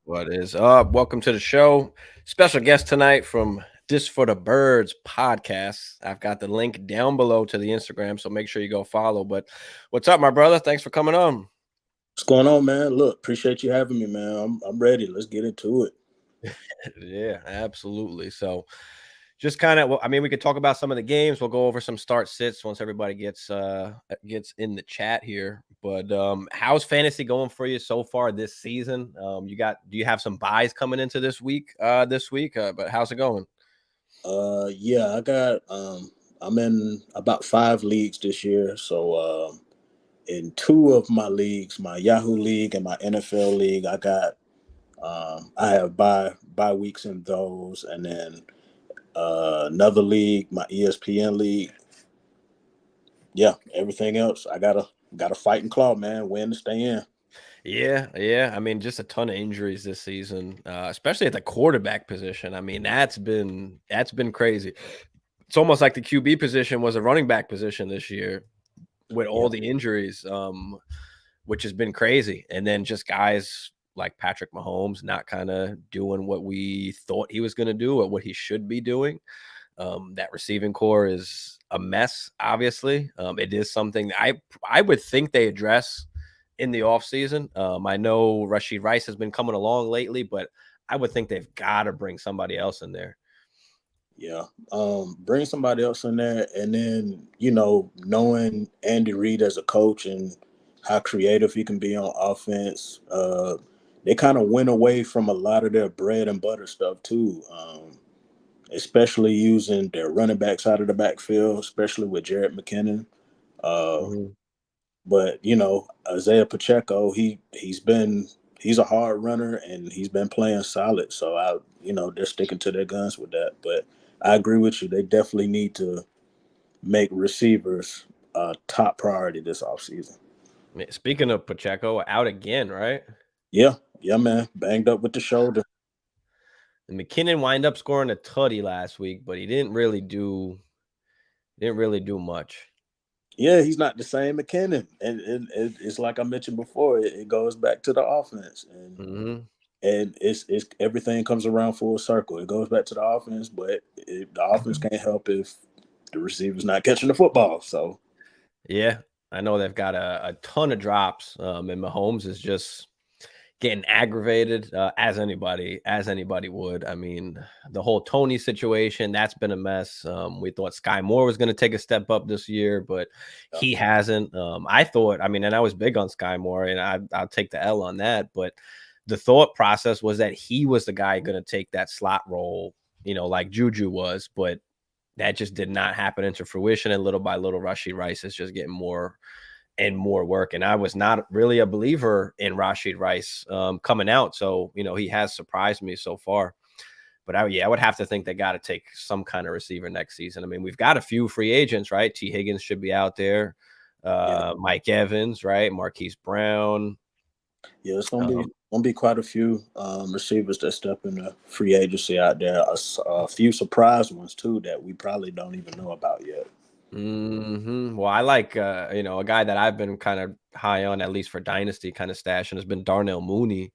What is up? Welcome to the show. Special guest tonight from This for the Birds podcast. I've got the link down below to the Instagram, so make sure you go follow. But what's up, my brother? Thanks for coming on. What's going on, man? Look, appreciate you having me, man. I'm ready. Let's get into it. Yeah, absolutely. So just kind of, well, I mean, we could talk about some of the games. We'll go over some start sits once everybody gets in the chat here. But how's fantasy going for you so far this season? Do you have some buys coming into this week? But how's it going? Yeah, I'm in about 5 leagues this year. So in two of my leagues, my Yahoo League and my NFL League, I have bye weeks in those, and then another league, my ESPN League. Yeah, everything else, I gotta fight and claw, man. Win to stay in. Yeah. I mean, just a ton of injuries this season, especially at the quarterback position. I mean, that's been crazy. It's almost like the QB position was a running back position this year with all Yeah, the injuries, which has been crazy. And then just guys like Patrick Mahomes not kind of doing what we thought he was going to do or what he should be doing. That receiving core is a mess, obviously. It is something I would think they address in the offseason. I know Rashid Rice has been coming along lately, but I would think they've got to bring somebody else in there. yeah. Bring somebody else in there, and then knowing Andy Reid as a coach and how creative he can be on offense. They kind of went away from a lot of their bread and butter stuff too. Especially using their running backs out of the backfield, especially with Jared McKinnon. Uh, Mhm. but Isaiah Pacheco, he's a hard runner and he's been playing solid. So they're sticking to their guns with that. But I agree with you. They definitely need to make receivers a top priority this offseason. Speaking of Pacheco, out again, right? Yeah, yeah, man. Banged up with the shoulder. And McKinnon wind up scoring a tutty last week, but he didn't really do much. Yeah, he's not the same McKinnon, and it's like I mentioned before. It goes back to the offense, Hmm. and it's everything comes around full circle. It goes back to the offense, but the offense can't help if the receiver's not catching the football. So Yeah, I know they've got a ton of drops, and Mahomes is just getting aggravated as anybody would. I mean, the whole Tony situation, that's been a mess. We thought Sky Moore was going to take a step up this year, but yeah, he hasn't. I thought, I mean, and I was big on Sky Moore, and I'll take the L on that. But the thought process was that he was the guy going to take that slot role, like Juju was, but that just did not happen into fruition. And little by little, Rashid Rice is just getting more and more work. And I was not really a believer in Rashid Rice coming out. So, he has surprised me so far. But I would have to think they got to take some kind of receiver next season. I mean, we've got a few free agents, right? T. Higgins should be out there. yeah, Mike Evans, right? Marquise Brown. yeah. It's gonna be Um, gonna be quite a few receivers that step in the free agency out there. A few surprise ones too that we probably don't even know about yet. Well, I like a guy that I've been kind of high on, at least for Dynasty kind of stash, and has been Darnell Mooney,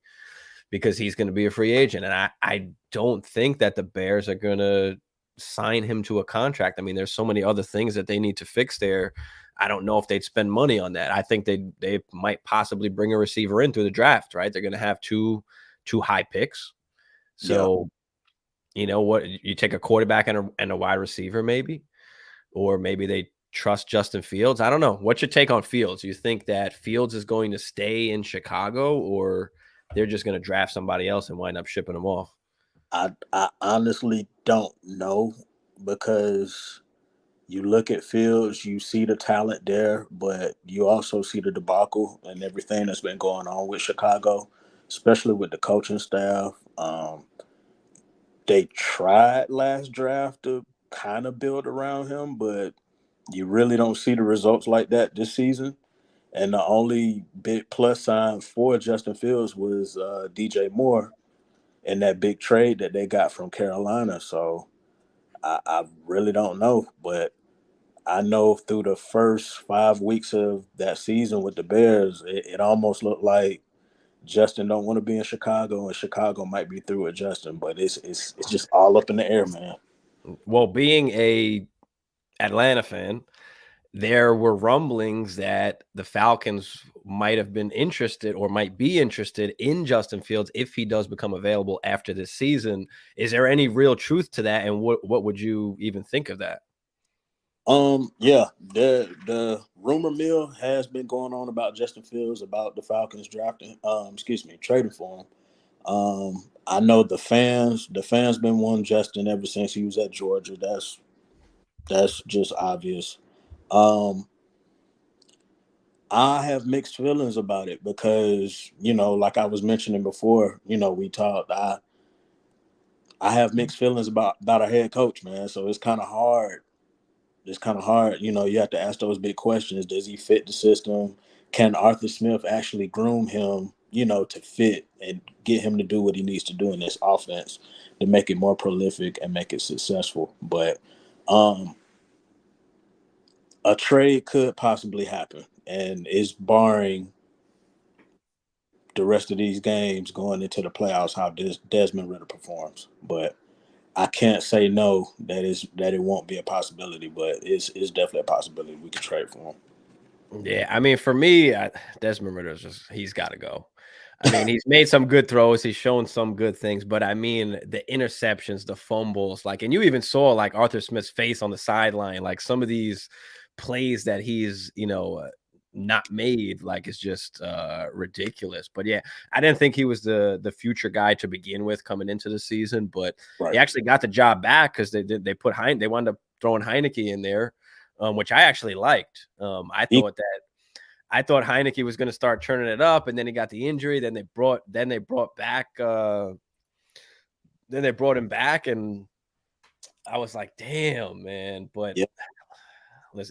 because he's going to be a free agent. And I don't think that the Bears are going to sign him to a contract. I mean, there's so many other things that they need to fix there. I don't know if they'd spend money on that. I think they might possibly bring a receiver in through the draft, right? They're going to have two high picks. Yeah. So, what, you take a quarterback and a wide receiver maybe, or maybe they trust Justin Fields. I don't know. What's your take on Fields? You think that Fields is going to stay in Chicago, or they're just going to draft somebody else and wind up shipping him off? I honestly don't know because you look at Fields, you see the talent there, but you also see the debacle and everything that's been going on with Chicago, especially with the coaching staff. They tried last draft to kind of build around him, but you really don't see the results like that this season. And the only big plus sign for Justin Fields was DJ Moore in that big trade that they got from Carolina. So I really don't know, but I know through the first 5 weeks of that season with the Bears, it almost looked like Justin don't want to be in Chicago, and Chicago might be through with Justin, but it's just all up in the air, man. Well, being a Atlanta fan, there were rumblings that the Falcons might have been interested or might be interested in Justin Fields if he does become available after this season. Is there any real truth to that? And what would you even think of that? Yeah, the rumor mill has been going on about Justin Fields, about the Falcons trading for him. I know the fans been wanting Justin ever since he was at Georgia. That's just obvious. I have mixed feelings about it because, like I was mentioning before, we talked. I have mixed feelings about a head coach, man. So it's kind of hard. You have to ask those big questions. Does he fit the system? Can Arthur Smith actually groom him, to fit and get him to do what he needs to do in this offense to make it more prolific and make it successful? But a trade could possibly happen, and it's barring the rest of these games going into the playoffs how Desmond Ridder performs. But I can't say no that it won't be a possibility, but it's definitely a possibility we could trade for him. Yeah, I mean, for me, Desmond Ridder he's got to go. I mean, he's made some good throws, he's shown some good things, but I mean, the interceptions, the fumbles, and you even saw Arthur Smith's face on the sideline, some of these plays that he's not made, it's just ridiculous. But yeah, I didn't think he was the future guy to begin with coming into the season, but he actually got the job back because they wound up throwing Heineke in there, which I actually liked. I thought Heineke was going to start turning it up, and then he got the injury. Then they brought him back, and I was like, damn, man. But yep.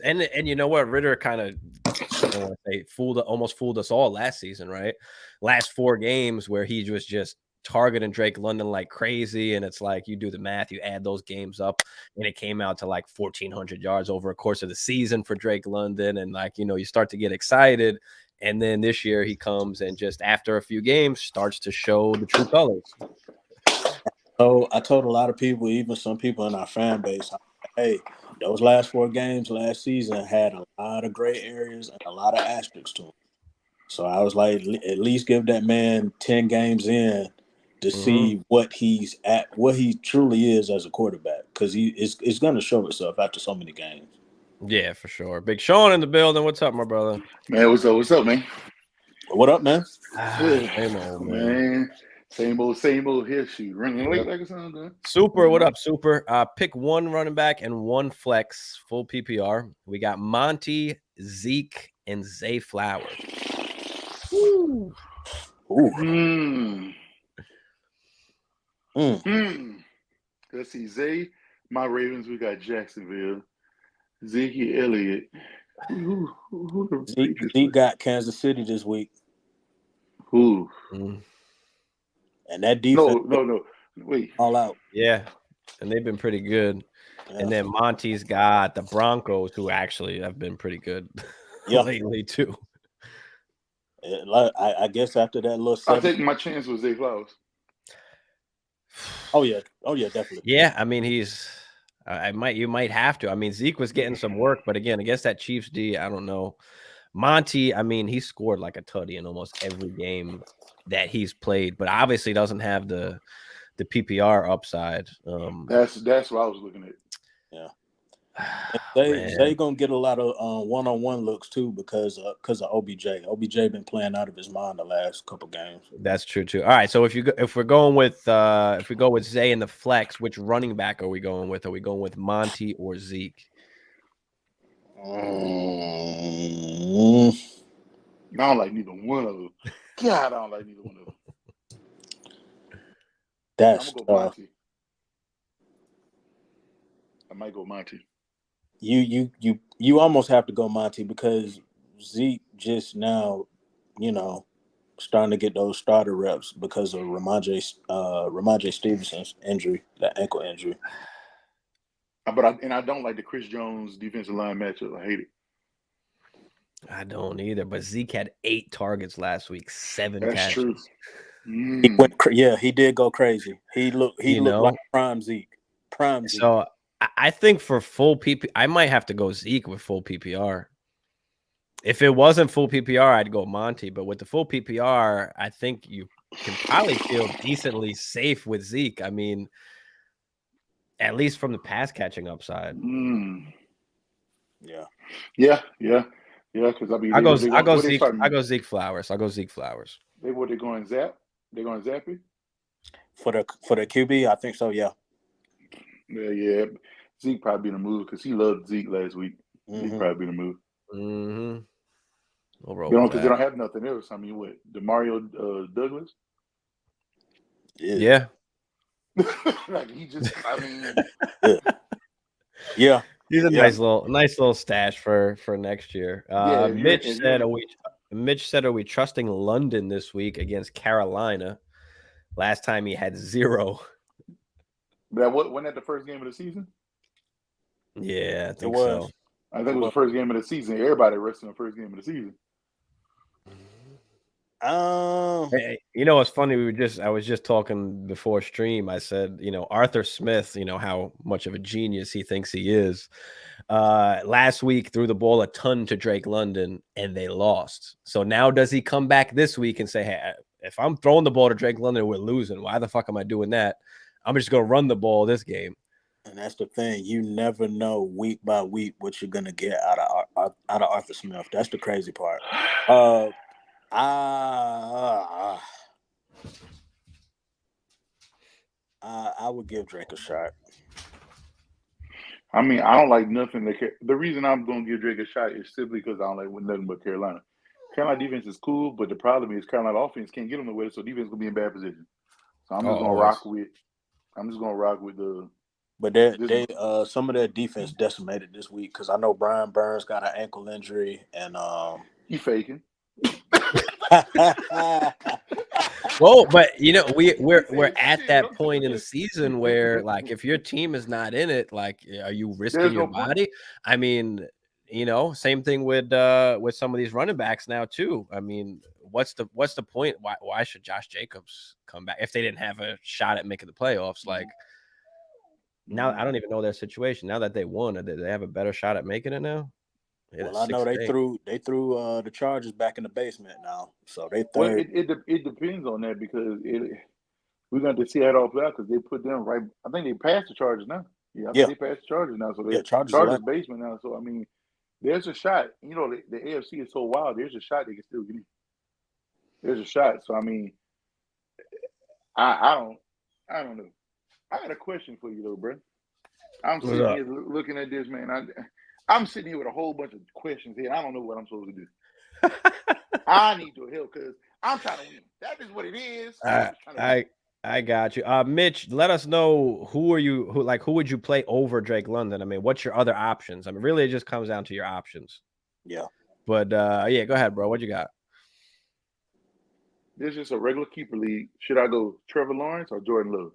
And you know what? Ridder kind of, I don't want to say almost fooled us all last season, right? Last 4 games where he was just targeting Drake London like crazy, and it's you do the math, you add those games up, and it came out to 1,400 yards over a course of the season for Drake London, and you start to get excited. And then this year he comes and just after a few games starts to show the true colors. So I told a lot of people, even some people in our fan base, hey, those last 4 games last season had a lot of gray areas and a lot of asterisks to them. So I was like, at least give that man 10 games in to see what he truly is as a quarterback, because it's going to show itself after so many games. Yeah, for sure. Big Sean in the building. What's up, my brother? Man, what's up, man? What up, man? Same old, man. Same old here. Shoot, running late like a son. Super, what up, Super? Pick one running back and one flex, full PPR. We got Monty, Zeke, and Zay Flowers. Ooh. Let's see, Zay, my Ravens. We got Jacksonville. Zeke Elliott. Zeke got Kansas City this week. Who? And that defense. No. Wait. All out. Yeah, and they've been pretty good. Yeah. And then Monty's got the Broncos, who actually have been pretty good lately too. I guess after that little. I take my chance with Zay Flowers. Oh yeah, definitely. Yeah, I mean you might have to. I mean, Zeke was getting some work, but again, I guess that Chiefs D, I don't know. Monty, I mean, he scored like a tutty in almost every game that he's played, but obviously doesn't have the PPR upside. That's what I was looking at. Yeah. They gonna get a lot of one-on-one looks too because of OBJ. OBJ been playing out of his mind the last couple games. That's true too. All right, so if we go with Zay in the flex, which running back are we going with? Are we going with Monty or Zeke? I don't like neither one of them. God, I don't like neither one of them. That's I'm gonna go Monty. I might go Monty. You almost have to go Monty because Zeke just now, starting to get those starter reps because of Ramondre Stevenson's injury, that ankle injury. But I don't like the Chris Jones defensive line matchup. I hate it. I don't either. But Zeke had 8 targets last week, 7 That's true. catches. He did go crazy. He looked like prime Zeke. Prime Zeke. So I think for full PP, I might have to go Zeke with full PPR. If it wasn't full PPR, I'd go Monty. But with the full PPR, I think you can probably feel decently safe with Zeke. I mean, at least from the pass catching upside. Yeah. Because I mean, I go Zeke Flowers. I'll go Zeke Flowers. They're going Zap. They're going Zappy for the QB. I think so. Yeah. Yeah. Zeke probably in the move because he loved Zeke last week. Mm-hmm. He probably in the move. Mm-hmm. Because they don't have nothing else. I mean, what? DeMario Douglas? Yeah. Like he just, I mean, yeah. He's a nice little stash for next year. Mitch said, "Are we trusting London this week against Carolina? Last time he had 0." Wasn't that the first game of the season? Yeah, I think so. I think it was the first game of the season. Everybody resting the first game of the season. Hey, you know what's funny? I was just talking before stream. I said, Arthur Smith, how much of a genius he thinks he is. Last week threw the ball a ton to Drake London and they lost. So now does he come back this week and say, hey, if I'm throwing the ball to Drake London, we're losing. Why the fuck am I doing that? I'm just gonna run the ball this game. And that's the thing. You never know week by week what you're gonna get out of Arthur Smith. That's the crazy part. I would give Drake a shot. I mean, I don't like nothing. The reason I'm going to give Drake a shot is simply because I don't like nothing but Carolina. Carolina defense is cool, but the problem is Carolina offense can't get them nowhere, so defense going to be in bad position. So I'm just going to rock with. I'm just going to rock with the. But some of their defense decimated this week because I know Brian Burns got an ankle injury and he faking. Well, but we're at that point in the season where, like, if your team is not in it, like, are you risking your body? I mean, same thing with some of these running backs now too. I mean, what's the point? Why should Josh Jacobs come back if they didn't have a shot at making the playoffs? Like, now I don't even know their situation. Now that they won, do they have a better shot at making it now? Well, I know they threw the Chargers back in the basement now, so they third. Well, it depends on that because we're going to see how it all play out because they put them right. I think they passed the Chargers now. Yeah, I think they passed the Chargers now, so they're Chargers basement now. So I mean, there's a shot. The AFC is so wild. There's a shot they can still get in. There's a shot. So I mean, I don't know. I got a question for you though, bro. I'm sitting here looking at this, man. I'm sitting here with a whole bunch of questions here. I don't know what I'm supposed to do. I need your help because I'm trying to win. That is what it is. I got you. Mitch, let us know who would you play over Drake London? I mean, what's your other options? I mean, really, it just comes down to your options. Yeah. But go ahead, bro. What you got? This is just a regular keeper league. Should I go Trevor Lawrence or Jordan Love?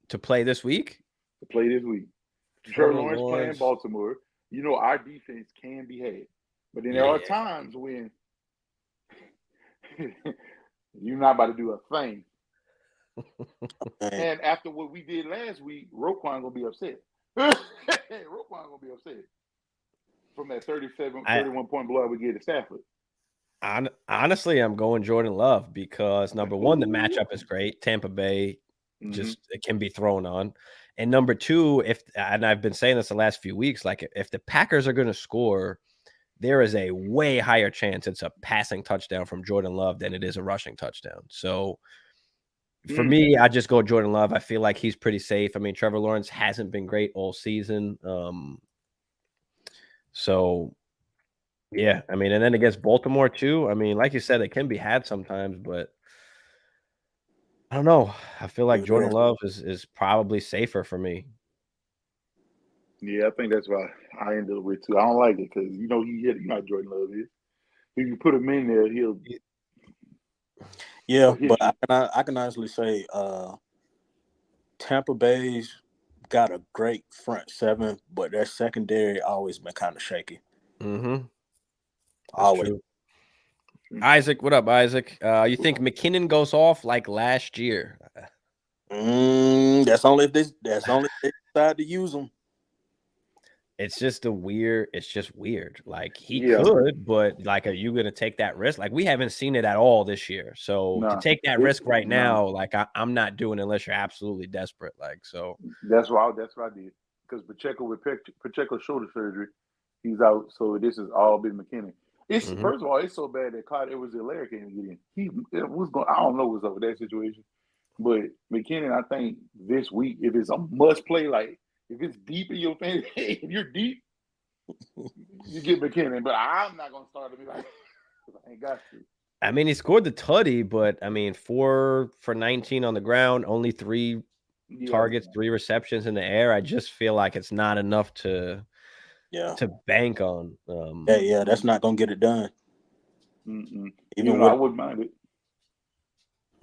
To play this week? Trevor Lawrence playing Baltimore. Our defense can be had. But then there are times when you're not about to do a thing. And after what we did last week, Roquan going to be upset. Roquan going to be upset from that 31-point blowout we gave to Stafford. Honestly, I'm going Jordan Love because, number one, the matchup is great. Tampa Bay it can be thrown on. And number two, and I've been saying this the last few weeks, like if the Packers are going to score, there is a way higher chance it's a passing touchdown from Jordan Love than it is a rushing touchdown. So for me, I just go Jordan Love. I feel like he's pretty safe. I mean, Trevor Lawrence hasn't been great all season. So yeah, I mean, and then against Baltimore too. I mean, like you said, it can be had sometimes, but I don't know. I feel like Jordan Love is probably safer for me. Yeah, I think that's why I ended up with too. I don't like it because he hit. Jordan Love is. If you put him in there, he'll. Yeah, but I can honestly say, Tampa Bay's got a great front seven, but their secondary always been kind of shaky. Mm-hmm. Always. Isaac, what up, Isaac? You think McKinnon goes off like last year? That's only if they decide to use him. It's just weird. Like he could, but like, are you gonna take that risk? Like we haven't seen it at all this year. So to take that risk right now, like I'm not doing it unless you're absolutely desperate. Like so. That's what I did. Because Pacheco's shoulder surgery, he's out. So this has all been McKinnon. It's first of all, it's so bad that Clyde Edwards-Helaire can't get in. I don't know what's up with that situation. But McKinnon, I think this week, if it's a must play, like if it's deep in your fantasy, if you're deep, you get McKinnon. But I'm not gonna start to be like, I ain't got to. I mean, he scored the tutty, but I mean, 4 for 19 on the ground, only 3 targets, 3 receptions in the air. I just feel like it's not enough to bank on. That's not gonna get it done. Even though I wouldn't mind it.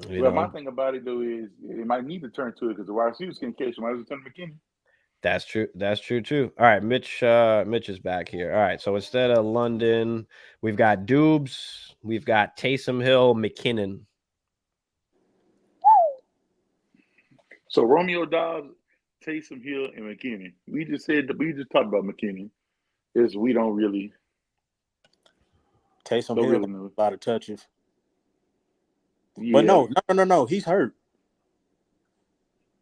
Well, my thing about it though is they might need to turn to it because the wide receivers can catch. Might as well turn to McKinnon. That's true. That's true too. All right, Mitch is back here. All right, so instead of London, we've got Dubes, we've got Taysom Hill, McKinnon. So Romeo Dobbs, Taysom Hill, and McKinnon. We just talked about McKinnon. We don't really. Taysom Hill really know. A lot of touches. Yeah. But no. He's hurt.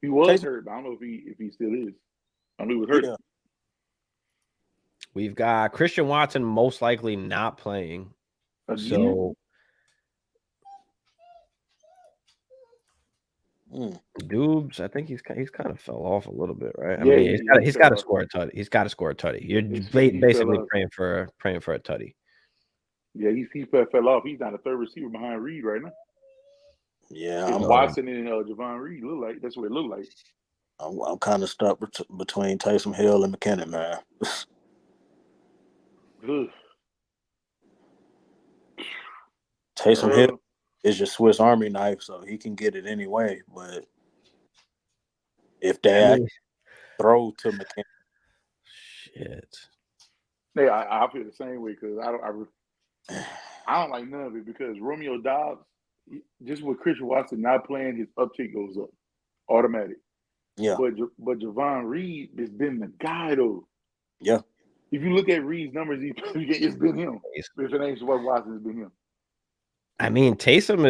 He was hurt, but I don't know if he still is. I knew he was hurt. Yeah. We've got Christian Watson most likely not playing. So Dubes, I think he's kind of fell off a little bit, right? I mean, he's got to score a tutty. He's got to score a tutty. You're basically praying for a tutty. Yeah, he fell off. He's not a third receiver behind Reed right now. Yeah, Watson and Javon Reed look like that's what it looked like. I'm kind of stuck between Taysom Hill and McKinnon, man. Taysom Hill is your Swiss Army knife, so he can get it anyway. But if they throw to McKinnon, shit. Yeah, I feel the same way because I don't like none of it because Romeo Dobbs, just with Christian Watson not playing, his uptick goes up automatic. Yeah. But Javon Reed has been the guy though. Yeah. If you look at Reed's numbers, it's been him. If it ain't what Watson, it's been him. I mean, Taysom,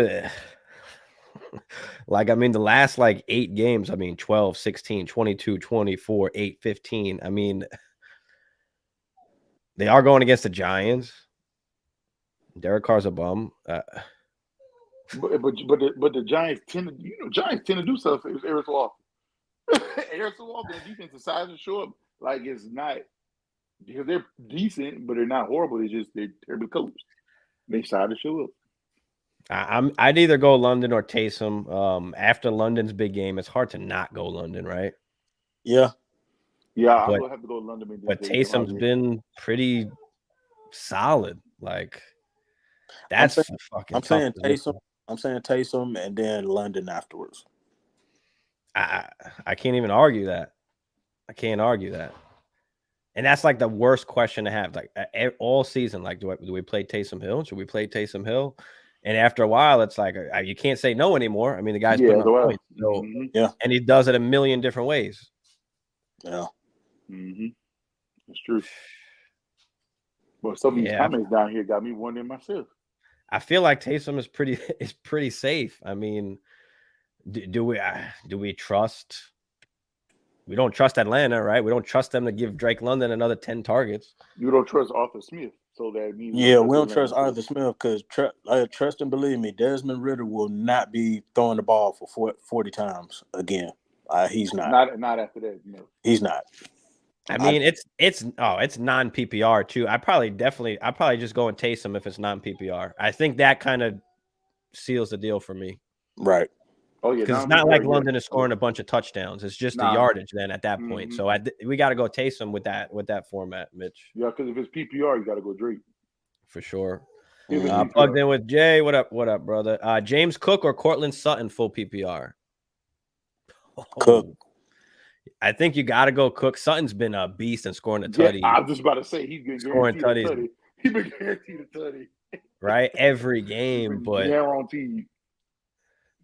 the last 8 games, 12, 16, 22, 24, 8, 15. I mean, they are going against the Giants. Derek Carr's a bum. But the Giants tend to do stuff every so often. Every so often, the defensive side is short. It's not because they're decent, but they're not horrible. It's just they're terribly coached. They decide to show up. I'd either go London or Taysom. After London's big game, it's hard to not go London, right? Yeah. Yeah, I will have to go London. But Taysom's been pretty solid. That's fucking. I'm saying Taysom. I'm saying Taysom and then London afterwards. I can't even argue that. I can't argue that. And that's the worst question to have. All season, do we play Taysom Hill? Should we play Taysom Hill? And after a while, it's you can't say no anymore. I mean, the guy's putting up points. So, and he does it a million different ways. Yeah. Mm-hmm. That's true. Well, some of these comments down here got me wondering myself. I feel like Taysom is pretty safe. I mean, do we trust? We don't trust Atlanta, right? We don't trust them to give Drake London another 10 targets. You don't trust Arthur Smith, so that means we don't trust Arthur Smith because trust and believe me, Desmond Ridder will not be throwing the ball for 40 times again. He's not. Not after that. No, he's not. I mean, it's non PPR too. I probably just go and Taysom if it's non PPR. I think that kind of seals the deal for me. Right. Oh yeah, because it's not like London is scoring a bunch of touchdowns. It's just the yardage then at that point. So we got to go Taysom with that format, Mitch. Yeah, because if it's PPR, you got to go Drake for sure. Plugged in with Jay. What up, brother? James Cook or Cortland Sutton full PPR? Cook. I think you got to go Cook. Sutton's been a beast and scoring a tutty. I was just about to say he's been scoring tutties He been guaranteed a tutty. Right? Every game, but guaranteed.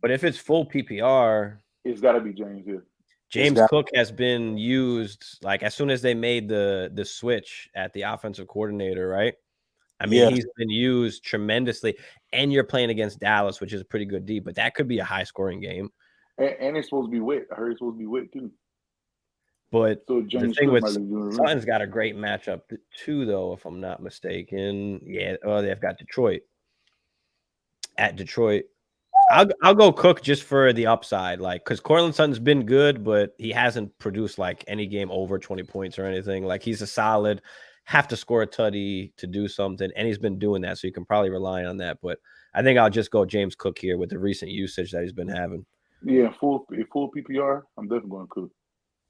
But if it's full PPR, it's got to be James here. James Cook has been used like as soon as they made the switch at the offensive coordinator, right? I mean, he's been used tremendously, and you're playing against Dallas, which is a pretty good D, but that could be a high-scoring game. And it's supposed to be wet. I heard it's supposed to be wet too. But so the thing with Sutton's got a great matchup too, though, if I'm not mistaken. Yeah, they've got Detroit. At Detroit. I'll go Cook just for the upside, like because Courtland Sutton's been good, but he hasn't produced like any game over 20 points or anything. Like he's a solid, have to score a tutty to do something, and he's been doing that, so you can probably rely on that. But I think I'll just go James Cook here with the recent usage that he's been having. Yeah, full PPR. I'm definitely going Cook.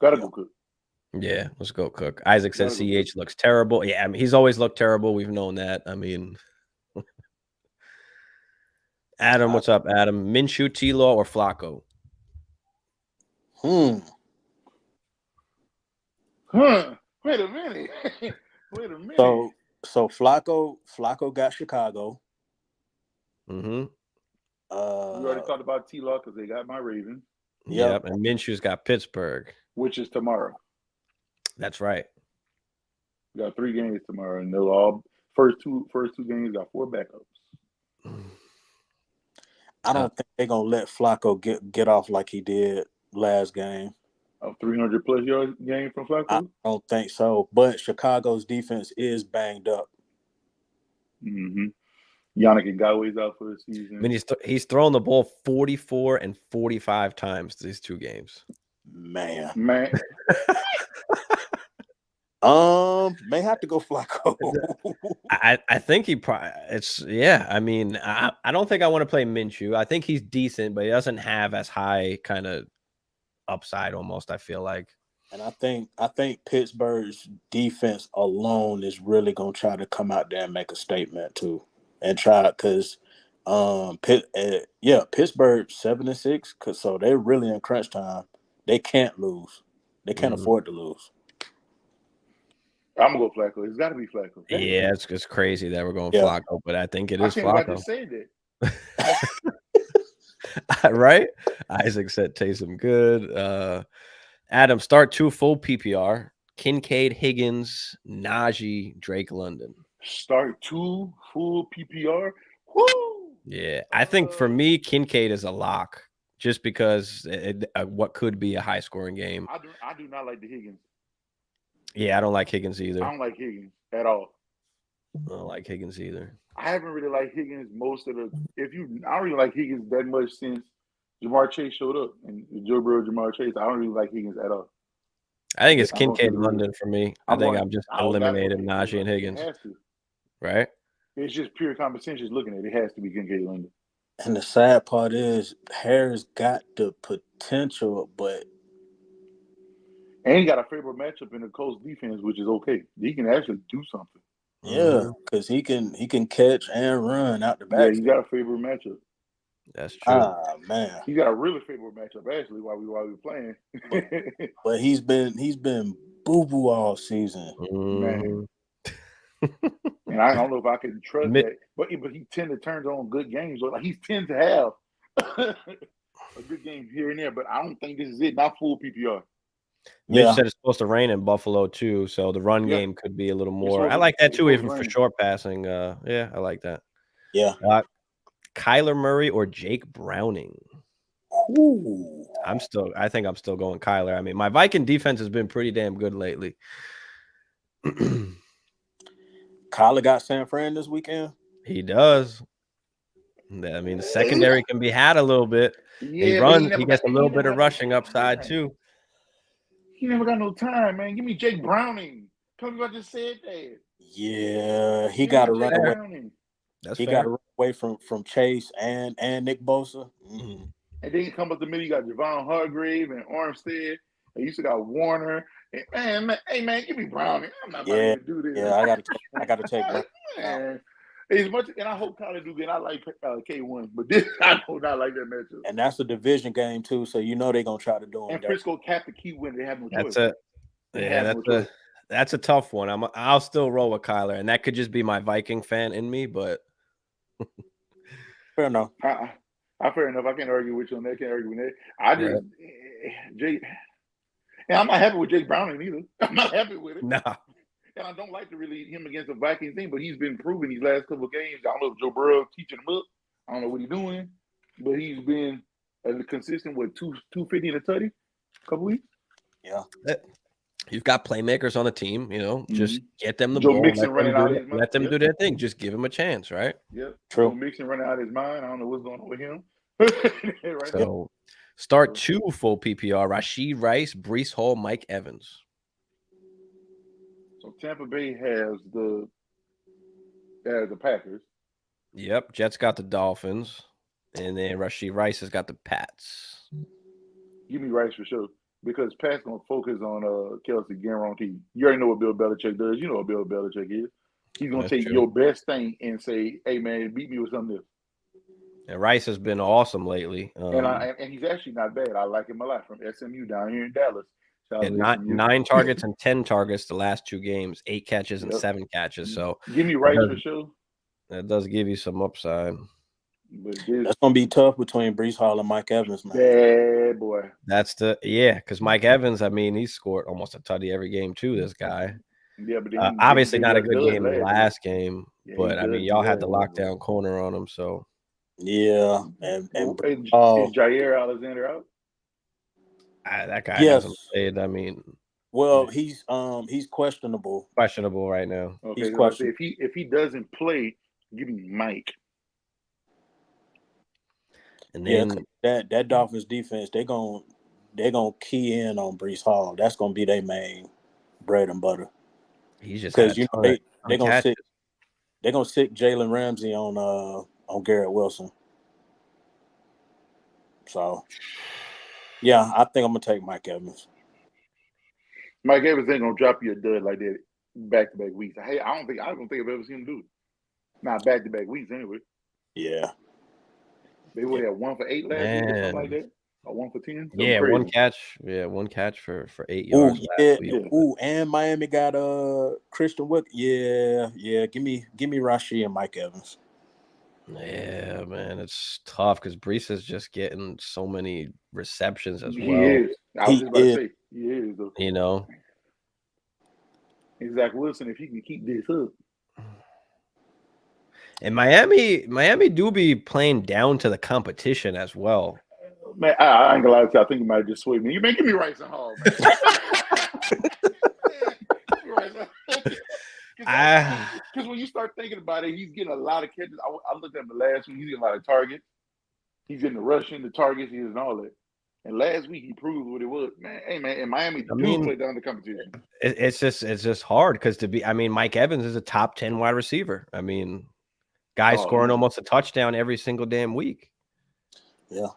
Gotta go Cook. Yeah, let's go Cook. Isaac says CH looks terrible. Yeah, I mean he's always looked terrible. We've known that. I mean. Adam, what's up, Adam? Minshew, T-Law, or Flacco? Wait a minute. So Flacco got Chicago. We already talked about T-Law because they got my Ravens. Yep, and Minshew's got Pittsburgh, which is tomorrow. That's right. We got 3 games tomorrow, and they'll all first two games got 4 backups. I don't think they're gonna let Flacco get off like he did last game. A 300+ yard game from Flacco? I don't think so. But Chicago's defense is banged up. Mm-hmm. Yannick Ngakoue's out for the season. I mean, he's thrown the ball 44 and 45 times these 2 games. Man. May have to go Flacco. I think he probably I mean, I don't think I want to play Minshew. I think he's decent, but he doesn't have as high kind of upside almost, I feel like. And I think Pittsburgh's defense alone is really gonna try to come out there and make a statement too. And try because Pittsburgh 7-6, so they're really in crunch time. They can't lose. They can't afford to lose. I'm gonna go Flacco. It's got to be Flacco. Yeah, it's crazy that we're going Flacco, but I think it is Flacco. I just say that. Right? Isaac said Taysom good. Adam, start 2 full PPR. Kincaid, Higgins, Najee, Drake London. Start 2 full PPR. Woo! Yeah, I think for me, Kincaid is a lock just because what could be a high-scoring game. I do not like the Higgins. Yeah, I don't like Higgins either. I don't like Higgins at all. I don't like Higgins either. I haven't really liked Higgins most of the. I don't really like Higgins that much since Jamar Chase showed up and Joe Burrow, Jamar Chase. I don't really like Higgins at all. I think it's Kincaid London for me. I think I'm just eliminating Najee and Higgins. It has to. Right? It's just pure common sense just looking at it. It has to be Kincaid London. And the sad part is Harris got the potential, but and he got a favorable matchup in the Colts defense, which is okay. He can actually do something. Yeah, because he can catch and run out the back. Yeah, he got a favorable matchup. That's true. Ah, man. He got a really favorable matchup actually while we were playing. But he's been boo-boo all season. Man. And I don't know if I can trust that. But he tend to turn on good games. Like he tends to have a good game here and there, but I don't think this is it. Not full PPR. Mitch said it's supposed to rain in Buffalo too, so the run game could be a little more. I like that too, even for short passing. Yeah, I like that. Yeah. Kyler Murray or Jake Browning? Ooh. I think I'm still going Kyler. I mean, my Viking defense has been pretty damn good lately. Kyler got San Fran this weekend? He does. I mean, the secondary can be had a little bit. Yeah, he gets a little bit of rushing upside too. He never got no time, man. Give me Jake Browning. Tell me what I just said there. Yeah, he got to run away. He got to run away from Chase and Nick Bosa. Mm-hmm. And then you come up the middle, you got Javon Hargrave and Armstead. And you still got Warner. And man, give me Browning. I'm not going to do this. Yeah, I got to take Browning. As much, and I hope Kyler do good. I like K1, but this I do not like that matchup. And that's a division game too, so you know they're gonna try to do them. And Frisco capped the key win. They have no choice. That's it. Yeah, That's a tough one. I'll still roll with Kyler, and that could just be my Viking fan in me, but fair enough. Fair enough. I can't argue with you on that. Can't argue with that. I just Jake, and I'm not happy with Jake Browning either. I'm not happy with it. Nah. And I don't like to really him against the Vikings team, but he's been proving these last couple of games. I don't know if Joe Burrow teaching him up. I don't know what he's doing, but he's been consistent with 250 and a tutty a couple weeks. Yeah. You've got playmakers on the team, just get them the ball. Let them do their thing. Just give him a chance, right? Yep. True. Joe Mixon running out of his mind. I don't know what's going on with him. Right. So start 2 full PPR: Rashee Rice, Breece Hall, Mike Evans. So Tampa Bay has the Packers. Yep. Jets got the Dolphins, and then Rashee Rice has got the Pats. Give me Rice for sure. Because Pat's going to focus on Kelsey, guaranteed. You already know what Bill Belichick does. You know what Bill Belichick is. He's going to take your best thing and say, hey, man, beat me with something else. And Rice has been awesome lately. And he's actually not bad. I like him a lot from SMU down here in Dallas. And 9 targets and 10 targets the last 2 games, 8 catches and 7 catches. So give me Rice for sure. That does give you some upside. But that's gonna be tough between Breece Hall and Mike Evans, man. Yeah, boy. That's because Mike Evans, I mean, he scored almost a tutty every game too. This guy, yeah, but obviously not a good game in the last game, but I mean, y'all had the lockdown corner on him, so yeah. And Jair Alexander out. That guy hasn't played. I mean, well, he's questionable. Questionable right now. Okay, he's questionable. If he doesn't play, give me Mike. And then that Dolphins defense, they're gonna key in on Breece Hall. That's gonna be their main bread and butter. He's just because they're gonna sit Jalen Ramsey on Garrett Wilson. So yeah, I think I'm gonna take Mike Evans. Mike Evans ain't gonna drop you a dud like that back-to-back weeks. Hey, I don't think I've ever seen him do it. Not back-to-back weeks anyway. Yeah. They would have 1 for 8 last week or something like that, or 1 for 10. Yeah, crazy. 1 catch. Yeah, 1 catch for 8 yards. Ooh, and Miami got Christian Wick. Yeah. Give me Rashee and Mike Evans. Yeah, man, it's tough because Breece is just getting so many receptions as well. He is. I was just about to say, he is. Zach Wilson, if he can keep this up. And Miami do be playing down to the competition as well. Man, I ain't gonna lie to you. I think he might just sway me. You may give me Rice and Hall, man. Because when you start thinking about it, he's getting a lot of catches. I looked at him last week. He's getting a lot of targets. He's getting the rushing, the targets, and all that. And last week he proved what it was. Man, hey man, in Miami do play down the competition. It's just hard because Mike Evans is a top 10 wide receiver. I mean, guy scoring almost a touchdown every single damn week. Yeah.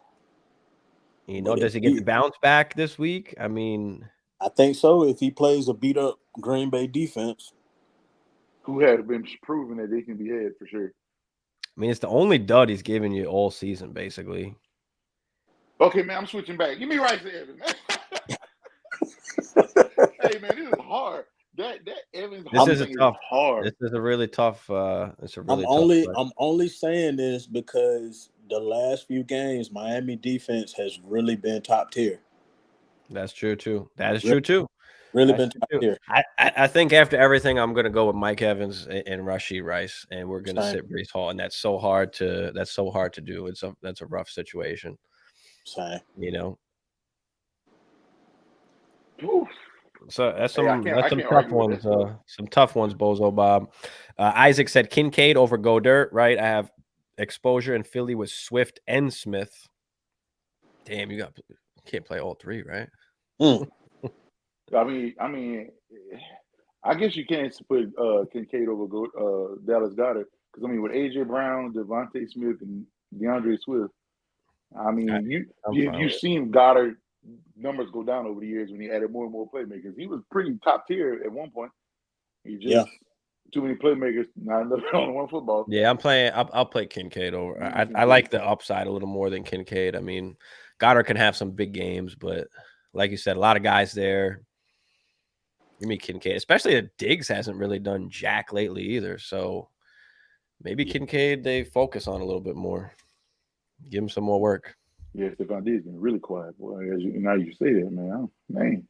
Does he get the bounce back this week? I mean, I think so. If he plays a beat up Green Bay defense, who has been proven that they can be had for sure. I mean, it's the only dud he's given you all season, basically. Okay, man, I'm switching back. Give me Rice Evans, man. Hey, man, this is hard. That Evans. This is hard. This is a really tough. I'm only saying this because the last few games, Miami defense has really been top tier. That's true too. That is true too. Really been top tier. I think after everything, I'm gonna go with Mike Evans and Rashee Rice, and we're gonna sit Breece Hall, and that's so hard to do. That's a rough situation. Same. Oof. So that's some tough ones. Some tough ones, Bozo Bob. Isaac said Kincaid over Godert, right? I have exposure in Philly with Swift and Smith. Damn, you can't play all 3, right? I mean, I guess you can't put Kincaid over Dallas Goedert because with AJ Brown, Devontae Smith, and DeAndre Swift. I mean, you've seen Goddard numbers go down over the years when he added more and more playmakers. He was pretty top tier at one point. He just too many playmakers, not enough on one football. Yeah, I'll play Kincaid over. I like the upside a little more than Kincaid. I mean, Goddard can have some big games, but like you said, a lot of guys there. Give me Kincaid, especially that Diggs hasn't really done jack lately either. So maybe Kincaid they focus on a little bit more. Give him some more work. Yeah, Stephon Diggs been really quiet, boy. Now you say that, man.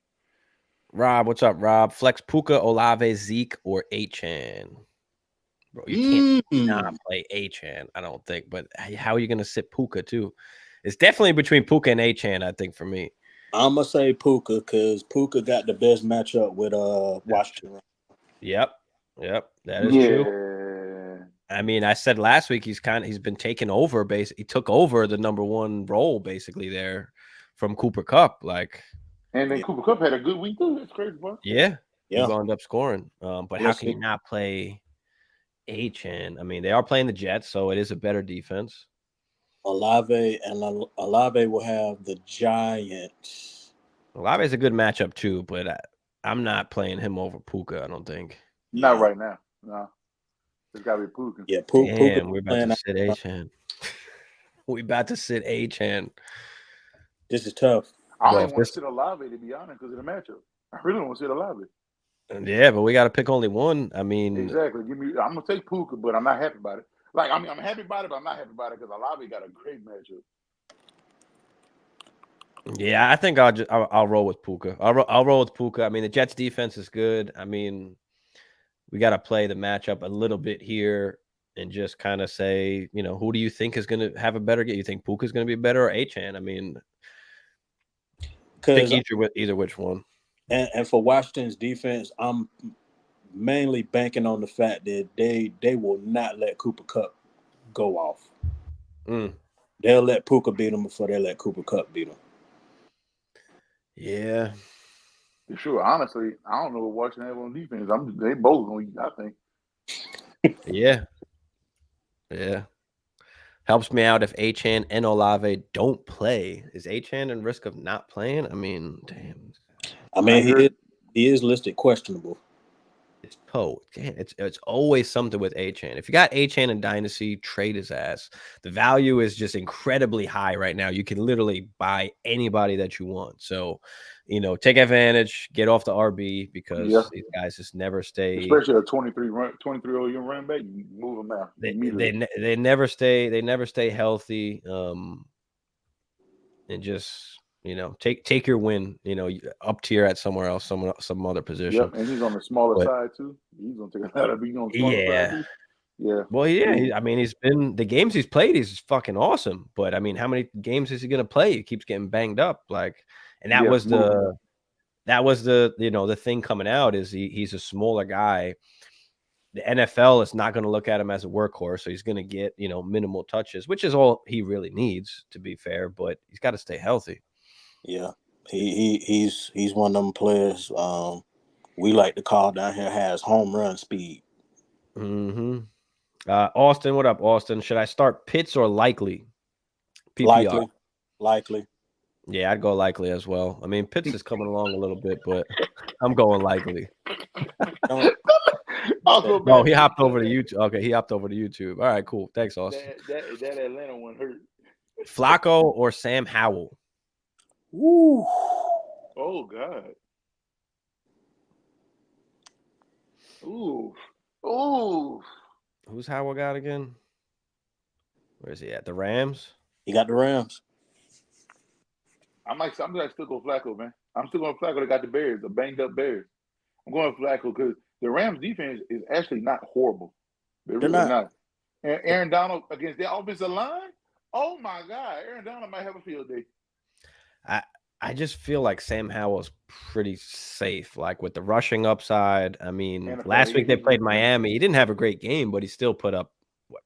Rob, what's up, Rob? Flex Puka, Olave, Zeke, or Achane? Bro, you can't not play Achane, I don't think. But how are you going to sit Puka, too? It's definitely between Puka and Achane, I think, for me. I'm going to say Puka because Puka got the best matchup with Washington. Yep. That is true. I mean, I said last week he's been taking over. He took over the number one role, basically, there from Cooper Kupp. And then Cooper Kupp had a good week, too. That's crazy, bro. Yeah. He wound up scoring. But how can you not play Achane? I mean, they are playing the Jets, so it is a better defense. Olave will have the Giants. Olave is a good matchup too, but I'm not playing him over Puka. I don't think. Not right now. No, it's got to be Puka. Yeah, Puka. We're about to sit Achane. We about to sit Achane. This is tough. I don't want to sit Olave, to be honest, because of the matchup. I really don't want to sit Olave. Yeah, but we got to pick only one. I mean, exactly. I'm gonna take Puka, but I'm not happy about it. I'm happy about it, but I'm not happy about it because Olave got a great matchup. Yeah, I think I'll roll with Puka. I'll roll with Puka. I mean, the Jets defense is good. I mean, we got to play the matchup a little bit here and just kind of say, who do you think is going to have a better game? You think Puka is going to be better or Achane? I mean, pick either which one. And for Washington's defense, I'm mainly banking on the fact that they will not let Cooper Kupp go off. They'll let Puka beat them before they let Cooper Kupp beat them. Yeah. Sure. Honestly, I don't know what Washington have on defense. They both going to, I think. Yeah. Helps me out if Achane and Olave don't play. Is Achane in risk of not playing? I mean, damn. I mean, he is listed questionable. It's Poe. It's always something with Achane. If you got Achane in Dynasty, trade his ass. The value is just incredibly high right now. You can literally buy anybody that you want. So, take advantage, get off the RB because these guys just never stay. Especially a 23-year-old young running back, you move them out. They never stay. They never stay healthy. And just. Take your win, up tier at somewhere else, some other position. Yep, and he's on the smaller side too. He's gonna take a lot of being on the smaller side too. Yeah. Well, yeah. He's been the games he's played. He's fucking awesome. But I mean, how many games is he gonna play? He keeps getting banged up. And that was the the thing coming out is he's a smaller guy. The NFL is not going to look at him as a workhorse, so he's going to get minimal touches, which is all he really needs, to be fair. But he's got to stay healthy. Yeah, he's one of them players we like to call down here has home run speed. Austin, what up, Austin? Should I start Pitts or Likely? PPR. Likely. Yeah, I'd go Likely as well. I mean, Pitts is coming along a little bit, but I'm going Likely. Oh, he hopped over to YouTube. Okay, he hopped over to YouTube. All right, cool. Thanks, Austin. That Atlanta one hurt. Flacco or Sam Howell? Woo. Oh, God. Ooh. Who's Howell got again? Where is he at? The Rams? He got the Rams. I'm gonna still go Flacco, man. I'm still going Flacco. They got the Bears, the banged up Bears. I'm going Flacco because the Rams defense is actually not horrible. They're really not. And Aaron Donald against their offensive line? Oh, my God. Aaron Donald might have a field day. I just feel like Sam Howell's pretty safe, with the rushing upside. I mean, last week they played Miami. He didn't have a great game, but he still put up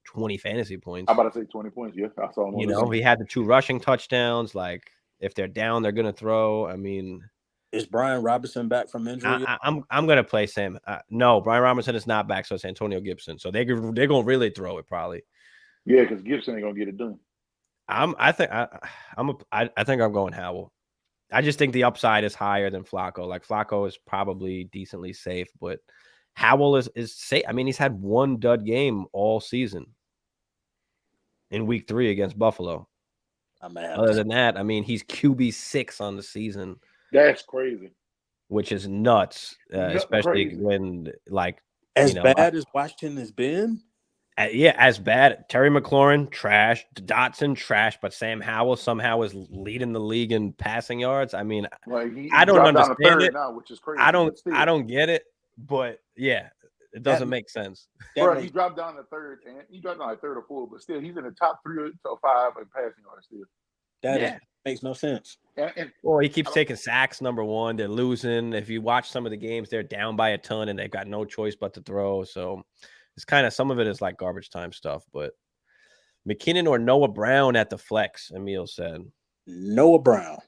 20 fantasy points. I'm about to say 20 points. Yeah, I saw him. He had the 2 rushing touchdowns. If they're down, they're gonna throw. I mean, is Brian Robinson back from injury? I'm gonna play Sam. No, Brian Robinson is not back, so it's Antonio Gibson. So they're gonna really throw it probably. Yeah, because Gibson ain't gonna get it done. I think I'm going Howell. I just think the upside is higher than Flacco. Flacco is probably decently safe, but Howell is safe. I mean, he's had 1 dud game all season in week 3 against Buffalo. Other than that, I mean, he's QB6 on the season. That's crazy. which is nuts, especially crazy. when like as bad as Washington has been. Yeah, as bad. Terry McLaurin, trash. Dotson, trash. But Sam Howell somehow is leading the league in passing yards. I mean, like he I don't understand it now, which is crazy. I don't get it. But yeah, it doesn't make sense. Bro, he dropped down to third, and he dropped down like third or fourth, but still, he's in the top 3 or 5 in passing yards still. That makes no sense. Well, he keeps taking sacks, number one. They're losing. If you watch some of the games, they're down by a ton, and they've got no choice but to throw. So it's kind of, some of it is like garbage time stuff. But McKinnon or Noah Brown at the flex, Emil said. Noah Brown.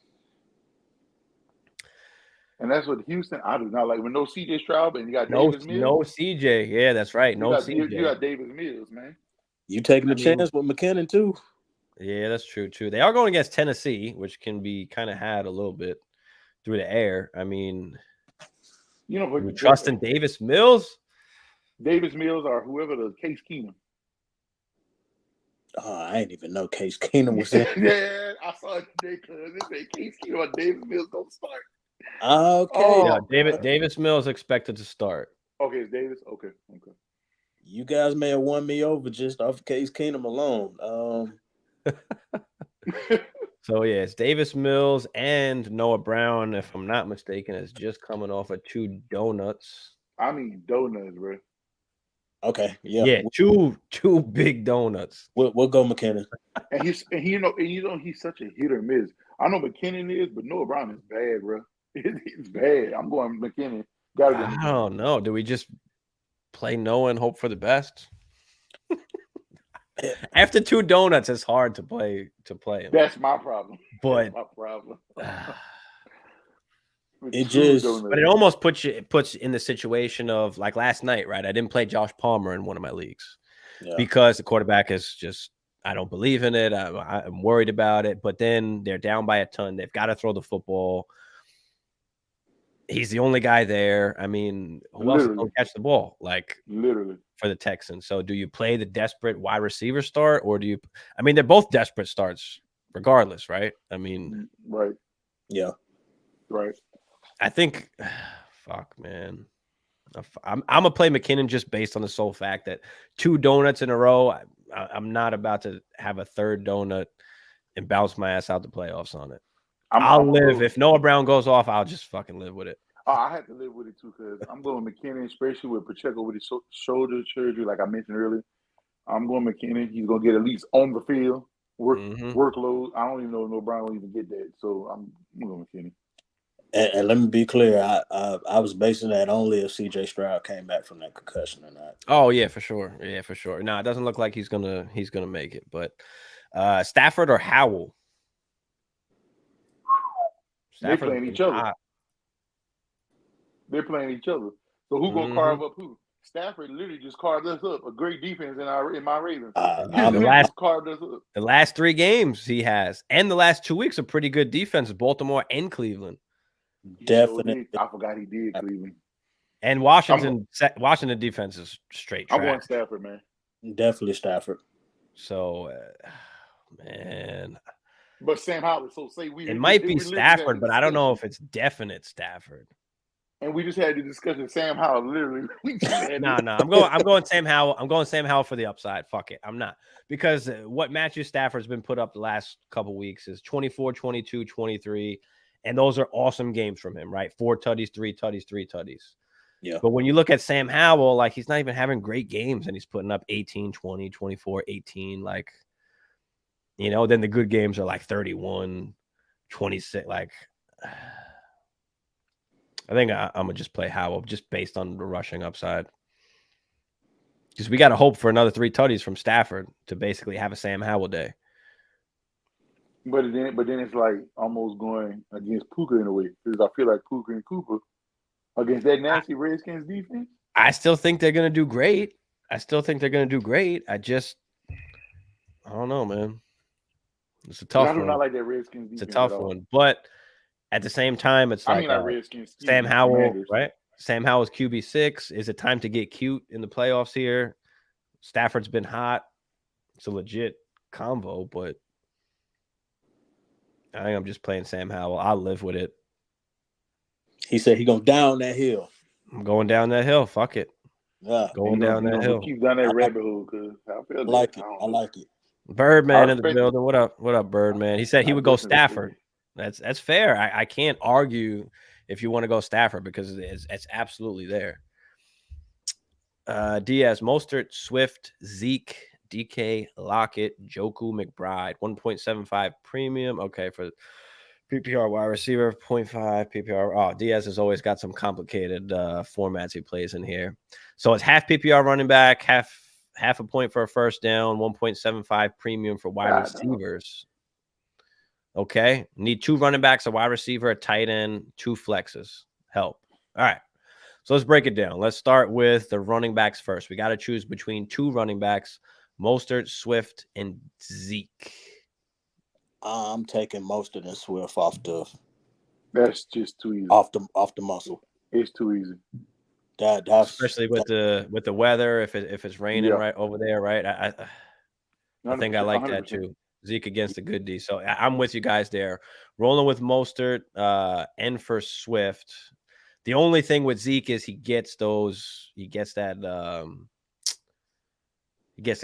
And that's what Houston, I do not like. With no CJ Stroud and you got Davis Mills. No CJ. Yeah, that's right. CJ. You got Davis Mills, man. You taking a chance with McKinnon, too? Yeah, that's true, too. They are going against Tennessee, which can be kind of had a little bit through the air. I mean, you know, we trust in Davis Mills? Davis Mills or whoever the Case Keenum. Oh, I didn't even know Case Keenum was in. Yeah, I saw it today because it said Case Keenum or Davis Mills don't start. Okay. Yeah, Davis Mills expected to start. Okay, it's Davis. Okay. You guys may have won me over just off Case Keenum alone. So yeah, it's Davis Mills and Noah Brown, if I'm not mistaken, is just coming off of 2 donuts. I mean donuts, bro. Okay, yeah. Yeah, two big donuts. We'll go McKinnon. and he's such a hit or miss. I know McKinnon is, but Noah Brown is bad, bro. It's bad. I'm going McKinnon. Gotta go. I don't know. Do we just play Noah and hope for the best? After 2 donuts, it's hard to play him. That's my problem. But that's my problem. But it almost puts in the situation of like last night, right? I didn't play Josh Palmer in one of my leagues because the quarterback is just, I don't believe in it. I'm worried about it. But then they're down by a ton. They've got to throw the football. He's the only guy there. I mean, who else will catch the ball? Like literally for the Texans. So do you play the desperate wide receiver start, or do you? I mean, they're both desperate starts, regardless, right? I mean, right? Yeah, right. I think, fuck, man. I'm gonna play McKinnon just based on the sole fact that 2 donuts in a row. I'm not about to have a third donut and bounce my ass out the playoffs on it. I'll live. If Noah Brown goes off, I'll just fucking live with it. I have to live with it too because I'm going McKinnon, especially with Pacheco with his shoulder surgery, like I mentioned earlier. I'm going McKinnon. He's gonna get at least on the field workload. I don't even know if Noah Brown will even get that, so I'm going McKinnon. And let me be clear, I was basing that only if CJ Stroud came back from that concussion or not. Oh yeah, for sure. Yeah, for sure. No, it doesn't look like he's gonna make it. But Stafford or Howell? They're playing each other. They're playing each other. So who gonna carve up who? Stafford literally just carved us up. A great defense in my Ravens. The last 3 games he has, and the last 2 weeks are pretty good defenses. Baltimore and Cleveland. Definitely. I forgot he did Cleveland. And Washington defense is straight trash. I'm going Stafford, man. Definitely Stafford. So, man. But Sam Howell, it might be Stafford, but I don't know if it's definite Stafford. And we just had the discussion. Sam Howell, literally. No. I'm going Sam Howell. I'm going Sam Howell for the upside. Fuck it. I'm not. Because what Matthew Stafford's been put up the last couple weeks is 24, 22, 23. And those are awesome games from him, right? 4 tutties, 3 tutties, 3 tutties. Yeah. But when you look at Sam Howell, like he's not even having great games and he's putting up 18, 20, 24, 18. Like, you know, then the good games are like 31, 26. Like, I think I'm going to just play Howell just based on the rushing upside. Because we got to hope for another 3 tutties from Stafford to basically have a Sam Howell day. But then it's like almost going against Puka in a way. Because I feel like Puka and Cooper against that nasty Redskins defense. I still think they're going to do great. I don't know, man. It's a tough one. I do not like that Redskins defense. It's a tough one. But at the same time, it's like Redskins. Sam Howell, Commanders. Right? Sam Howell's QB6. Is it time to get cute in the playoffs here? Stafford's been hot. It's a legit combo, but I think I'm just playing Sam Howell. I'll live with it. He said he gonna down that hill. I'm going down that hill. Fuck it. Yeah, going down that hill. Keep down that rabbit hole because I feel like it. I like it. Birdman in the building. What up? What up, Birdman? He said he would go Stafford. That's fair. I can't argue if you want to go Stafford because it's absolutely there. Diaz, Mostert, Swift, Zeke, DK, Lockett, Joku, McBride, 1.75 premium. Okay, for PPR wide receiver, 0.5 PPR. Oh, Diaz has always got some complicated formats he plays in here. So it's half PPR running back, half a point for a first down, 1.75 premium for wide receivers. Okay. Need 2 running backs, a wide receiver, a tight end, 2 flexes. Help. All right. So let's break it down. Let's start with the running backs first. We got to choose between 2 running backs, Mostert, Swift, and Zeke. I'm taking Mostert and Swift off the. That's just too easy. Off the muscle. It's too easy. That's especially with the weather. If it's raining right over there, right? I think I like 100%. That too. Zeke against the good D. So I'm with you guys there. Rolling with Mostert and for Swift. The only thing with Zeke is he gets the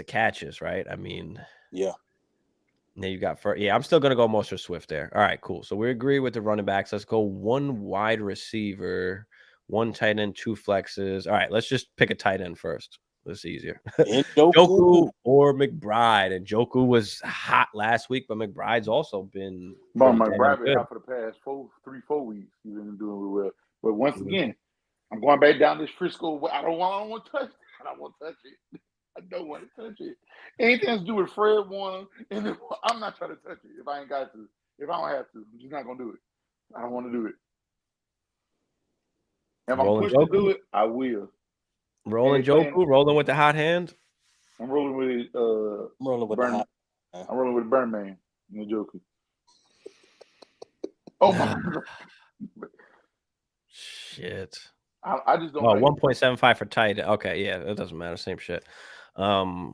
catches, right? I mean, yeah. And then you got I'm still gonna go Mostert Swift there. All right, cool. So we agree with the running backs. Let's go 1 wide receiver, 1 tight end, 2 flexes. All right, let's just pick a tight end first. That's easier. Joku or McBride. And Joku was hot last week, but McBride's also been. McBride been out for the past 3-4 weeks. He's been doing really well. But once again, I'm going back down this Frisco. I don't want to touch it. I don't want to touch it. I don't want to touch it. Anything to do with Fred Warner, and I'm not trying to touch it if I ain't got to. If I don't have to, I'm just not going to do it. I don't want to do it. If I'm pushed to do it, I will. Rolling Joku, rolling with the hot hand. I'm rolling with I'm rolling with I'm rolling with Birdman and the Joku. Oh my God. Shit. I just don't. 1.75 for tight. Okay, yeah, it doesn't matter. Same shit. I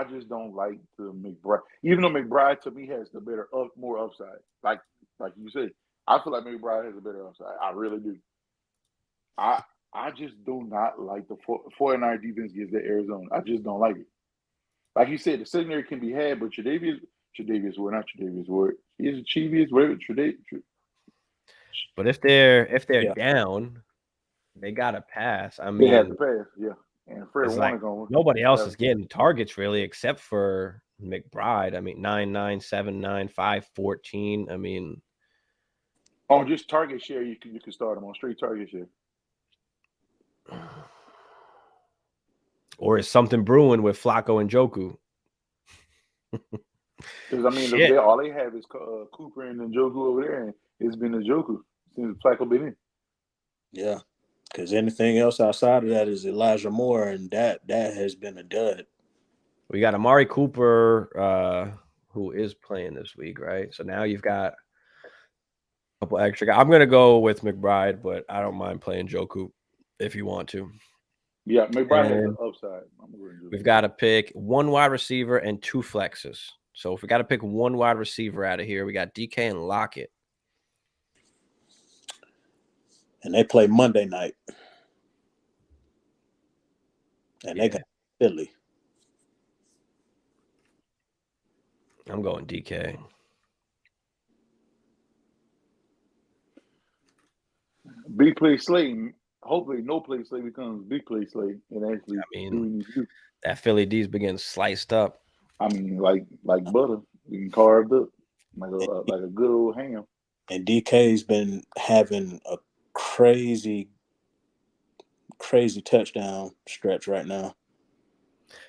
just don't like the McBride. Even though McBride to me has the better, more upside. Like you said, I feel like McBride has a better upside. I really do. I just do not like the 49 defense gives the Arizona. I just don't like it. Like you said, the secondary can be had, but Tre'Davious Ward, not Tre'Davious Ward. He's a Cheevious, whatever. But if they're down, they gotta pass. I mean, they have to pass, yeah. And Fred Warner going. Nobody else is getting targets really, except for McBride. I mean, 9, 9, 7, 9, 5, 14. I mean, on just target share, you can start them on straight target share. Or is something brewing with Flacco and Joku? Because I mean, all they have is Cooper and Joku over there, and it's been a Joku since Flacco been in. Yeah, because anything else outside of that is Elijah Moore, and that has been a dud. We got Amari Cooper, who is playing this week, right? So now you've got a couple extra guys. I'm gonna go with McBride, but I don't mind playing Joku if you want to. Yeah, McBride has an upside. We've got to pick 1 wide receiver and 2 flexes. So if we got to pick 1 wide receiver out of here, we got DK and Lockett. And they play Monday night. And they got Philly. I'm going DK. Big play Slayton. Hopefully, no play Slay becomes big play Slay. And actually, that Philly D's been sliced up. I mean, like butter, being carved up, like a good old ham. And DK's been having a crazy touchdown stretch right now.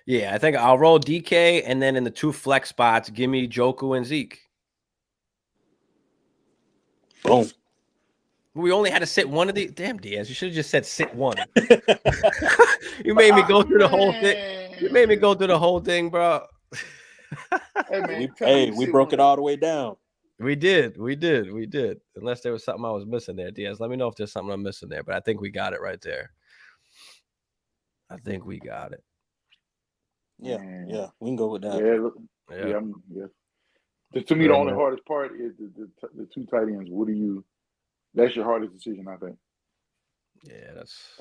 Yeah, I think I'll roll DK, and then in the 2 flex spots, give me Joku and Zeke. Boom. We only had to sit one of the damn Diaz. You should have just said sit one. You made me go through the whole thing. You made me go through the whole thing, bro. We broke it all the way down. We did. Unless there was something I was missing there, Diaz. Let me know if there's something I'm missing there. But I think we got it right there. I think we got it. Yeah, we can go with that. Yeah. To me, the only hardest part is the 2 tight ends. What do you That's your hardest decision, I think. Yeah, that's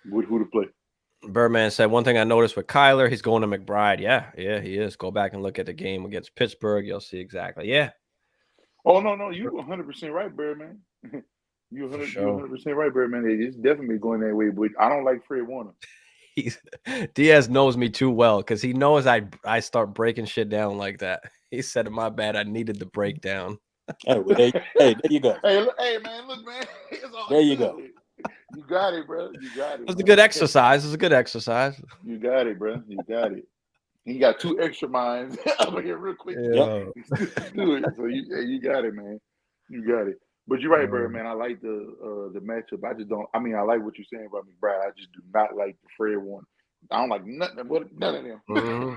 who to play. Birdman said one thing I noticed with Kyler, he's going to McBride. Yeah, he is. Go back and look at the game against Pittsburgh. You'll see exactly. Yeah. Oh no, you 100% right, Birdman. You're 100% right, Birdman. It's definitely going that way, but I don't like Fred Warner. Diaz knows me too well because he knows I start breaking shit down like that. He said, "My bad. I needed the breakdown." Hey, there you go. Hey, man, look, man. There you go. You got it, bro. You got it. It's a good exercise. It's a good exercise. You got it, bro. You got it. He got 2 extra minds over here real quick. Yeah. Do it. So you got it, man. You got it. But you're right, Bird, man. I like the matchup. I just don't. I mean, I like what you're saying about McBride. I just do not like the Fred one. I don't like none of them. Mm-hmm.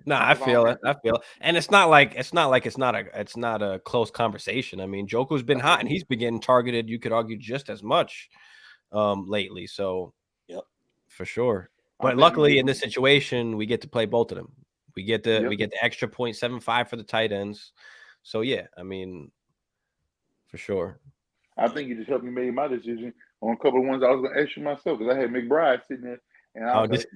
No, I feel it. And it's not a close conversation. I mean, Joko's been hot and he's been getting targeted, you could argue, just as much lately. So for sure. But luckily in this situation, we get to play both of them. We get the extra 0.75 for the tight ends. So yeah, I mean, for sure. I think you just helped me make my decision on a couple of ones I was gonna ask you myself, because I had McBride sitting there and I was like,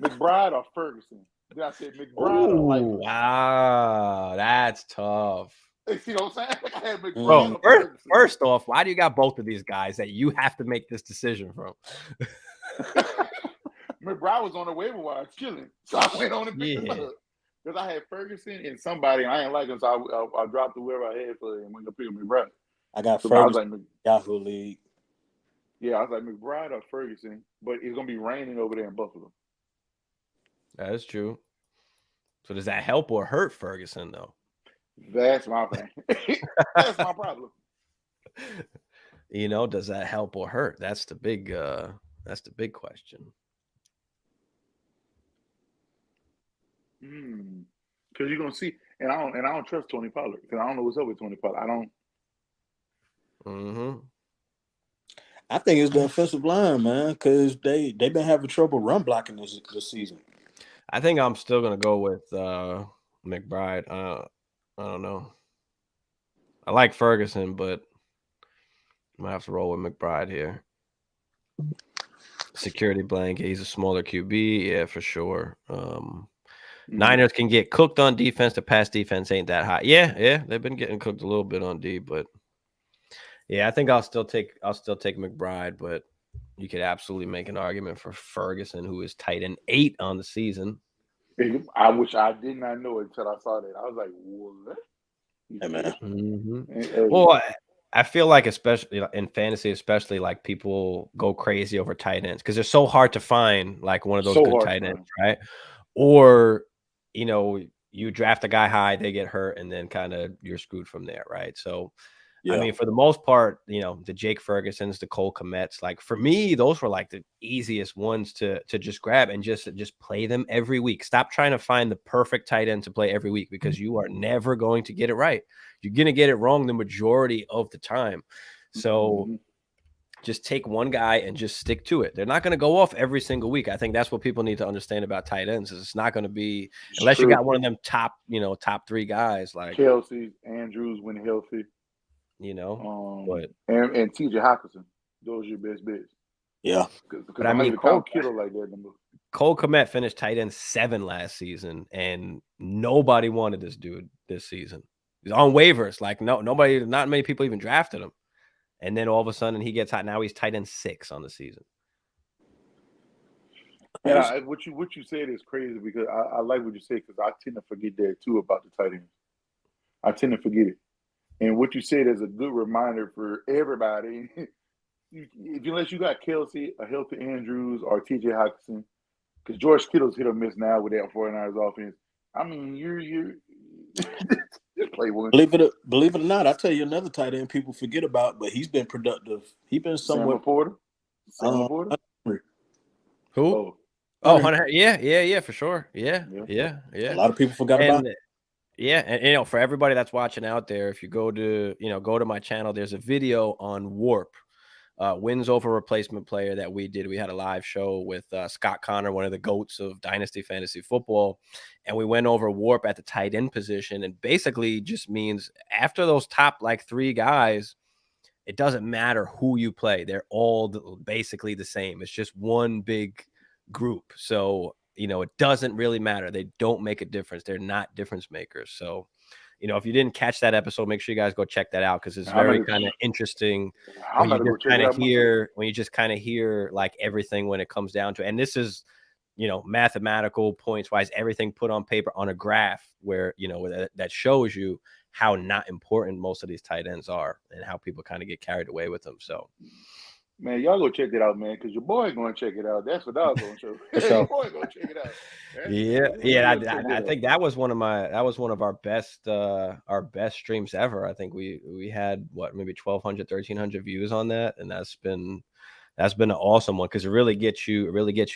McBride or Ferguson? Then I said McBride. Wow, that's tough. You know what I'm saying? I had McBride. Bro, first off, why do you got both of these guys that you have to make this decision from? McBride was on the waiver wire chilling, so I went on and picked him up because I had Ferguson and somebody I ain't like him, so I dropped whoever I had for it and went to pick up McBride. I got Ferguson. Yahoo League. Yeah, I was like McBride or Ferguson, but it's gonna be raining over there in Buffalo. That is true. So does that help or hurt Ferguson though? That's my thing. That's my problem. You know, does that help or hurt? That's the big question. Because you're gonna see, and I don't trust Tony Pollard because I don't know what's up with Tony Pollard. I don't. I think it's the offensive line, man, because they've been having trouble run blocking this season. I think I'm still gonna go with McBride. I don't know. I like Ferguson, but I'm gonna have to roll with McBride here. Security blanket. He's a smaller QB, yeah, for sure. Niners can get cooked on defense. The pass defense ain't that high. Yeah, they've been getting cooked a little bit on D, but yeah, I think I'll still take McBride, but you could absolutely make an argument for Ferguson, who is tight end 8 on the season. I wish I did not know it until I saw that. I was like, what? Hey, man. Well, I feel like, especially in fantasy, like people go crazy over tight ends because they're so hard to find, like one of those good tight ends, right? Or, you know, you draft a guy high, they get hurt, and then kind of you're screwed from there, right? So, I mean, for the most part, you know, the Jake Fergusons, the Cole Kmets, like for me, those were like the easiest ones to just grab and just play them every week. Stop trying to find the perfect tight end to play every week because you are never going to get it right. You're going to get it wrong the majority of the time. So just take one guy and just stick to it. They're not going to go off every single week. I think that's what people need to understand about tight ends. Is it's not going to be unless you got one of them top 3 guys like Kelsey, Andrews when healthy. You know, and TJ Hockenson, those are your best bets. Yeah, but I mean, Cole Kmet finished tight end 7 last season, and nobody wanted this dude this season. He's on waivers, like not many people even drafted him, and then all of a sudden he gets hot. Now he's tight end 6 on the season. Yeah, what you said is crazy because I like what you said because I tend to forget that too about the tight ends. I tend to forget it. And what you said is a good reminder for everybody. Unless you got Kelsey, a healthy Andrews, or TJ Hockenson, because George Kittle's hit or miss now with that 49ers offense. I mean, you just play one. Believe it or not, I'll tell you another tight end people forget about, but he's been productive. He's been somewhat. Sam Laporta? Who? Hunter. Yeah, for sure. Yeah. A lot of people forgot about it. Yeah, and you know, for everybody that's watching out there, if you go to my channel, there's a video on Warp, wins over replacement player that we did. We had a live show with Scott Connor, one of the GOATs of Dynasty fantasy football, and we went over Warp at the tight end position, and basically just means after those top like 3 guys, it doesn't matter who you play. They're all basically the same. It's just one big group. So, you know, it doesn't really matter. They don't make a difference. They're not difference makers. So, you know, if you didn't catch that episode, make sure you guys go check that out, because it's very kind of interesting when you just kind of hear like everything when it comes down to it. And this is, you know, mathematical points wise, everything put on paper on a graph where, you know, that shows you how not important most of these tight ends are and how people kind of get carried away with them. So, man, y'all go check it out, man, because your boy going to check it out. That's what I was going to show. Your boy going to check it out. I think that was one of our best streams ever. I think we had maybe 1,200, 1,300 views on that, and that's been an awesome one, because it really gets you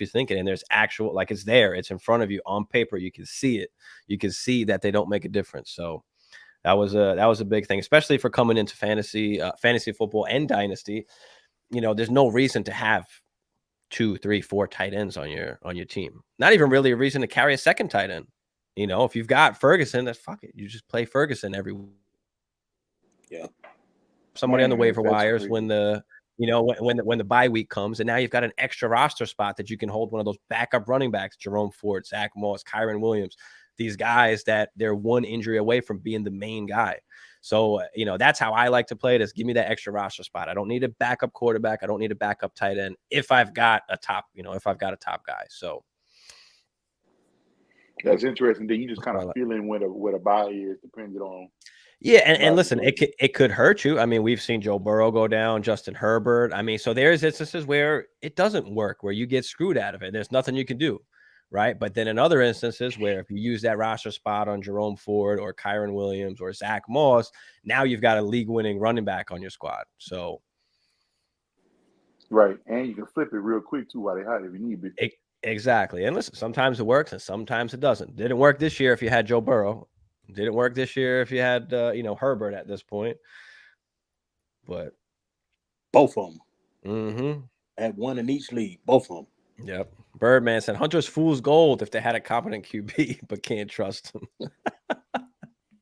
thinking. And there's actual, like, it's there, it's in front of you on paper. You can see it. You can see that they don't make a difference. So that was a big thing, especially for coming into fantasy football and dynasty. You know, there's no reason to have 2, 3, 4 tight ends on your team. Not even really a reason to carry a second tight end. You know, if you've got Ferguson, that's fuck it. You just play Ferguson every week. Yeah. Somebody on the waiver wires when the bye week comes, and now you've got an extra roster spot that you can hold one of those backup running backs, Jerome Ford, Zach Moss, Kyron Williams, these guys that they're one injury away from being the main guy. So, you know, that's how I like to play it, is give me that extra roster spot. I don't need a backup quarterback. I don't need a backup tight end if I've got a top guy. So that's interesting. Then you just kind of feeling what a buy is depending on. Yeah, and listen, it could hurt you. I mean, we've seen Joe Burrow go down, Justin Herbert. I mean, so there's instances where it doesn't work, where you get screwed out of it. There's nothing you can do. Right. But then in other instances where if you use that roster spot on Jerome Ford or Kyron Williams or Zach Moss, now you've got a league winning running back on your squad. So. Right. And you can flip it real quick too while they hide if you need to. Exactly. And listen, sometimes it works and sometimes it doesn't. Didn't work this year if you had Joe Burrow. Didn't work this year if you had, Herbert at this point. But. Both of them. Mm-hmm. Had one in each league. Both of them. Yep. Birdman said Hunter's fool's gold if they had a competent QB, but can't trust him.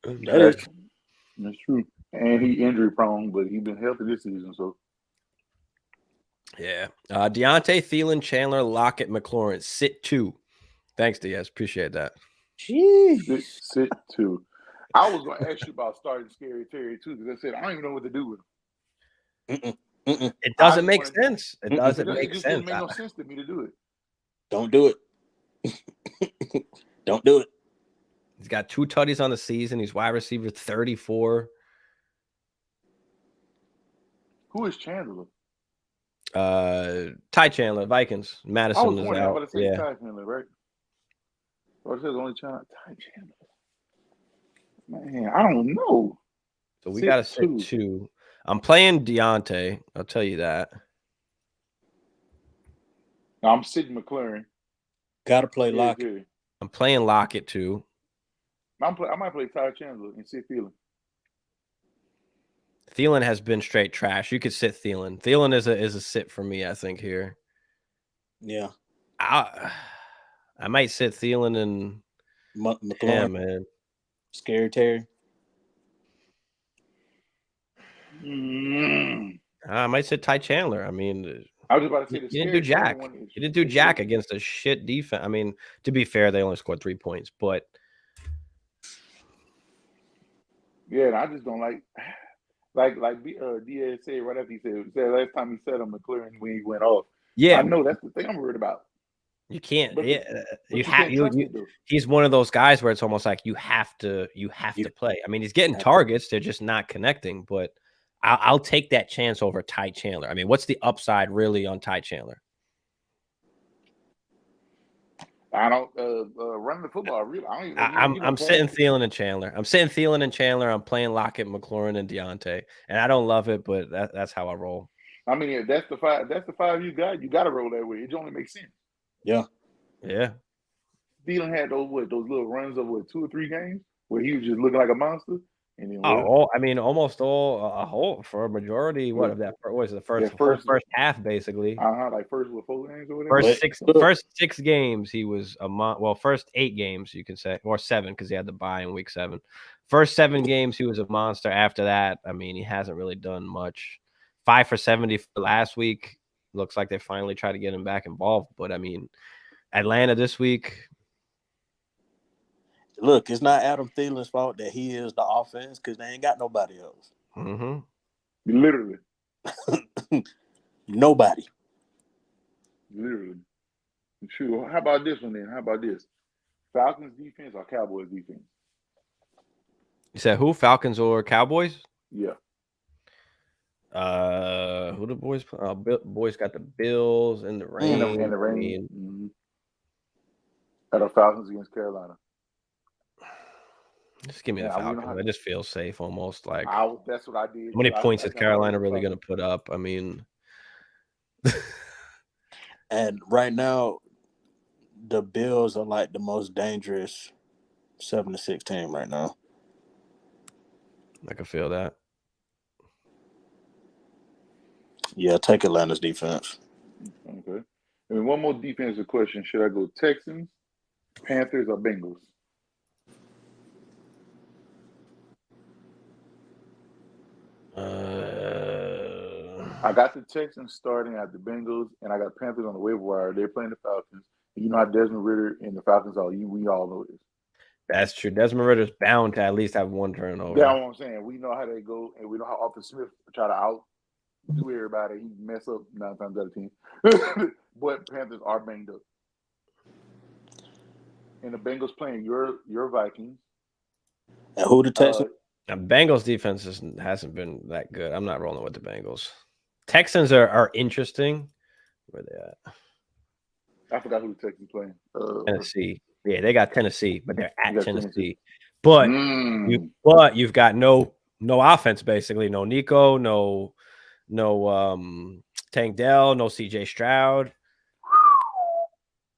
That's true. And he injury prone, but he's been healthy this season. So yeah. Deontay, Thielen, Chandler, Lockett, McLaurin, sit 2. Thanks, DS. Appreciate that. Jeez. Sit 2. I was going to ask you about starting Scary Terry too, because I said I don't even know what to do with him. It doesn't make sense. It doesn't make sense. It doesn't make no sense to me to do it. Don't do it. Don't do it. He's got 2 tutties on the season. He's wide receiver 34. Who is Chandler? Ty Chandler, Vikings. Madison is out. Yeah. Ty Chandler, right? Or it says only Ty Chandler. Man, I don't know. So we got to sit 2. I'm playing Deontay. I'll tell you that. No, I'm sitting McLaurin. Got to play Lockett. I'm playing Lockett too. I might play Ty Chandler and sit Thielen. Thielen has been straight trash. You could sit Thielen. Thielen is a sit for me, I think, here. Yeah. I might sit Thielen and McLaurin. Yeah, man. Scary Terry. I might sit Ty Chandler. I mean, I was about to say he didn't do jack. He didn't do jack against a shit defense. I mean, to be fair, they only scored 3 points, but yeah, and I just don't like DA said right after he said last time he said on McLaurin when he went off. Yeah, I know that's the thing I'm worried about. You can't. He's one of those guys where it's almost like you have to play. I mean, he's getting targets; they're just not connecting. But I'll take that chance over Ty Chandler. I mean, what's the upside really on Ty Chandler? I don't running the football. Really, I'm sitting Thielen and Chandler. I'm playing Lockett, McLaurin, and Deontay, and I don't love it, but that's how I roll. I mean, if that's the five you got. You got to roll that way. It only makes sense. Yeah. Thielen had those little runs of 2 or 3 games where he was just looking like a monster. And then almost all for a majority. What of that? What was it, the first half basically? Like first 4 games or whatever. First 6 games he was first 8 games you can say, or 7 because he had the bye in week 7. First 7 games he was a monster. After that, I mean, he hasn't really done much. 5 for 70 for last week. Looks like they finally tried to get him back involved. But, I mean, Atlanta this week. Look, it's not Adam Thielen's fault that he is the offense because they ain't got nobody else. Mm-hmm. Literally. Nobody. Literally. Sure. How about this one then? How about this? Falcons defense or Cowboys defense? You said who? Falcons or Cowboys? Yeah. Who the boys? Boys got the Bills and the Rams. And the Rams. Mm-hmm. At the Falcons against Carolina. Just give me the Falcons. I just feel safe almost. Like that's what I did. How many points is Carolina really going to put up? I mean, and right now, the Bills are like the most dangerous 7-6 team right now. I can feel that. Yeah, take Atlanta's defense. Okay. And one more defensive question. Should I go Texans, Panthers, or Bengals? I got the Texans starting at the Bengals, and I got Panthers on the waiver wire. They're playing the Falcons. You know how Desmond Ridder and the Falcons are. We all know this. That's true. Desmond Ridder's bound to at least have one turnover. That's what I'm saying. We know how they go, and we know how Arthur Smith try to outdo everybody. He mess up 9 times out of 10. But Panthers are banged up. And the Bengals playing your Vikings. And who the Texans? The Bengals defense hasn't been that good. I'm not rolling with the Bengals. Texans are interesting. Where they at? I forgot who the Texans playing. Tennessee. Yeah, they got Tennessee, but they're at Tennessee. But you've got no offense basically. No Nico, no Tank Dell, no CJ Stroud.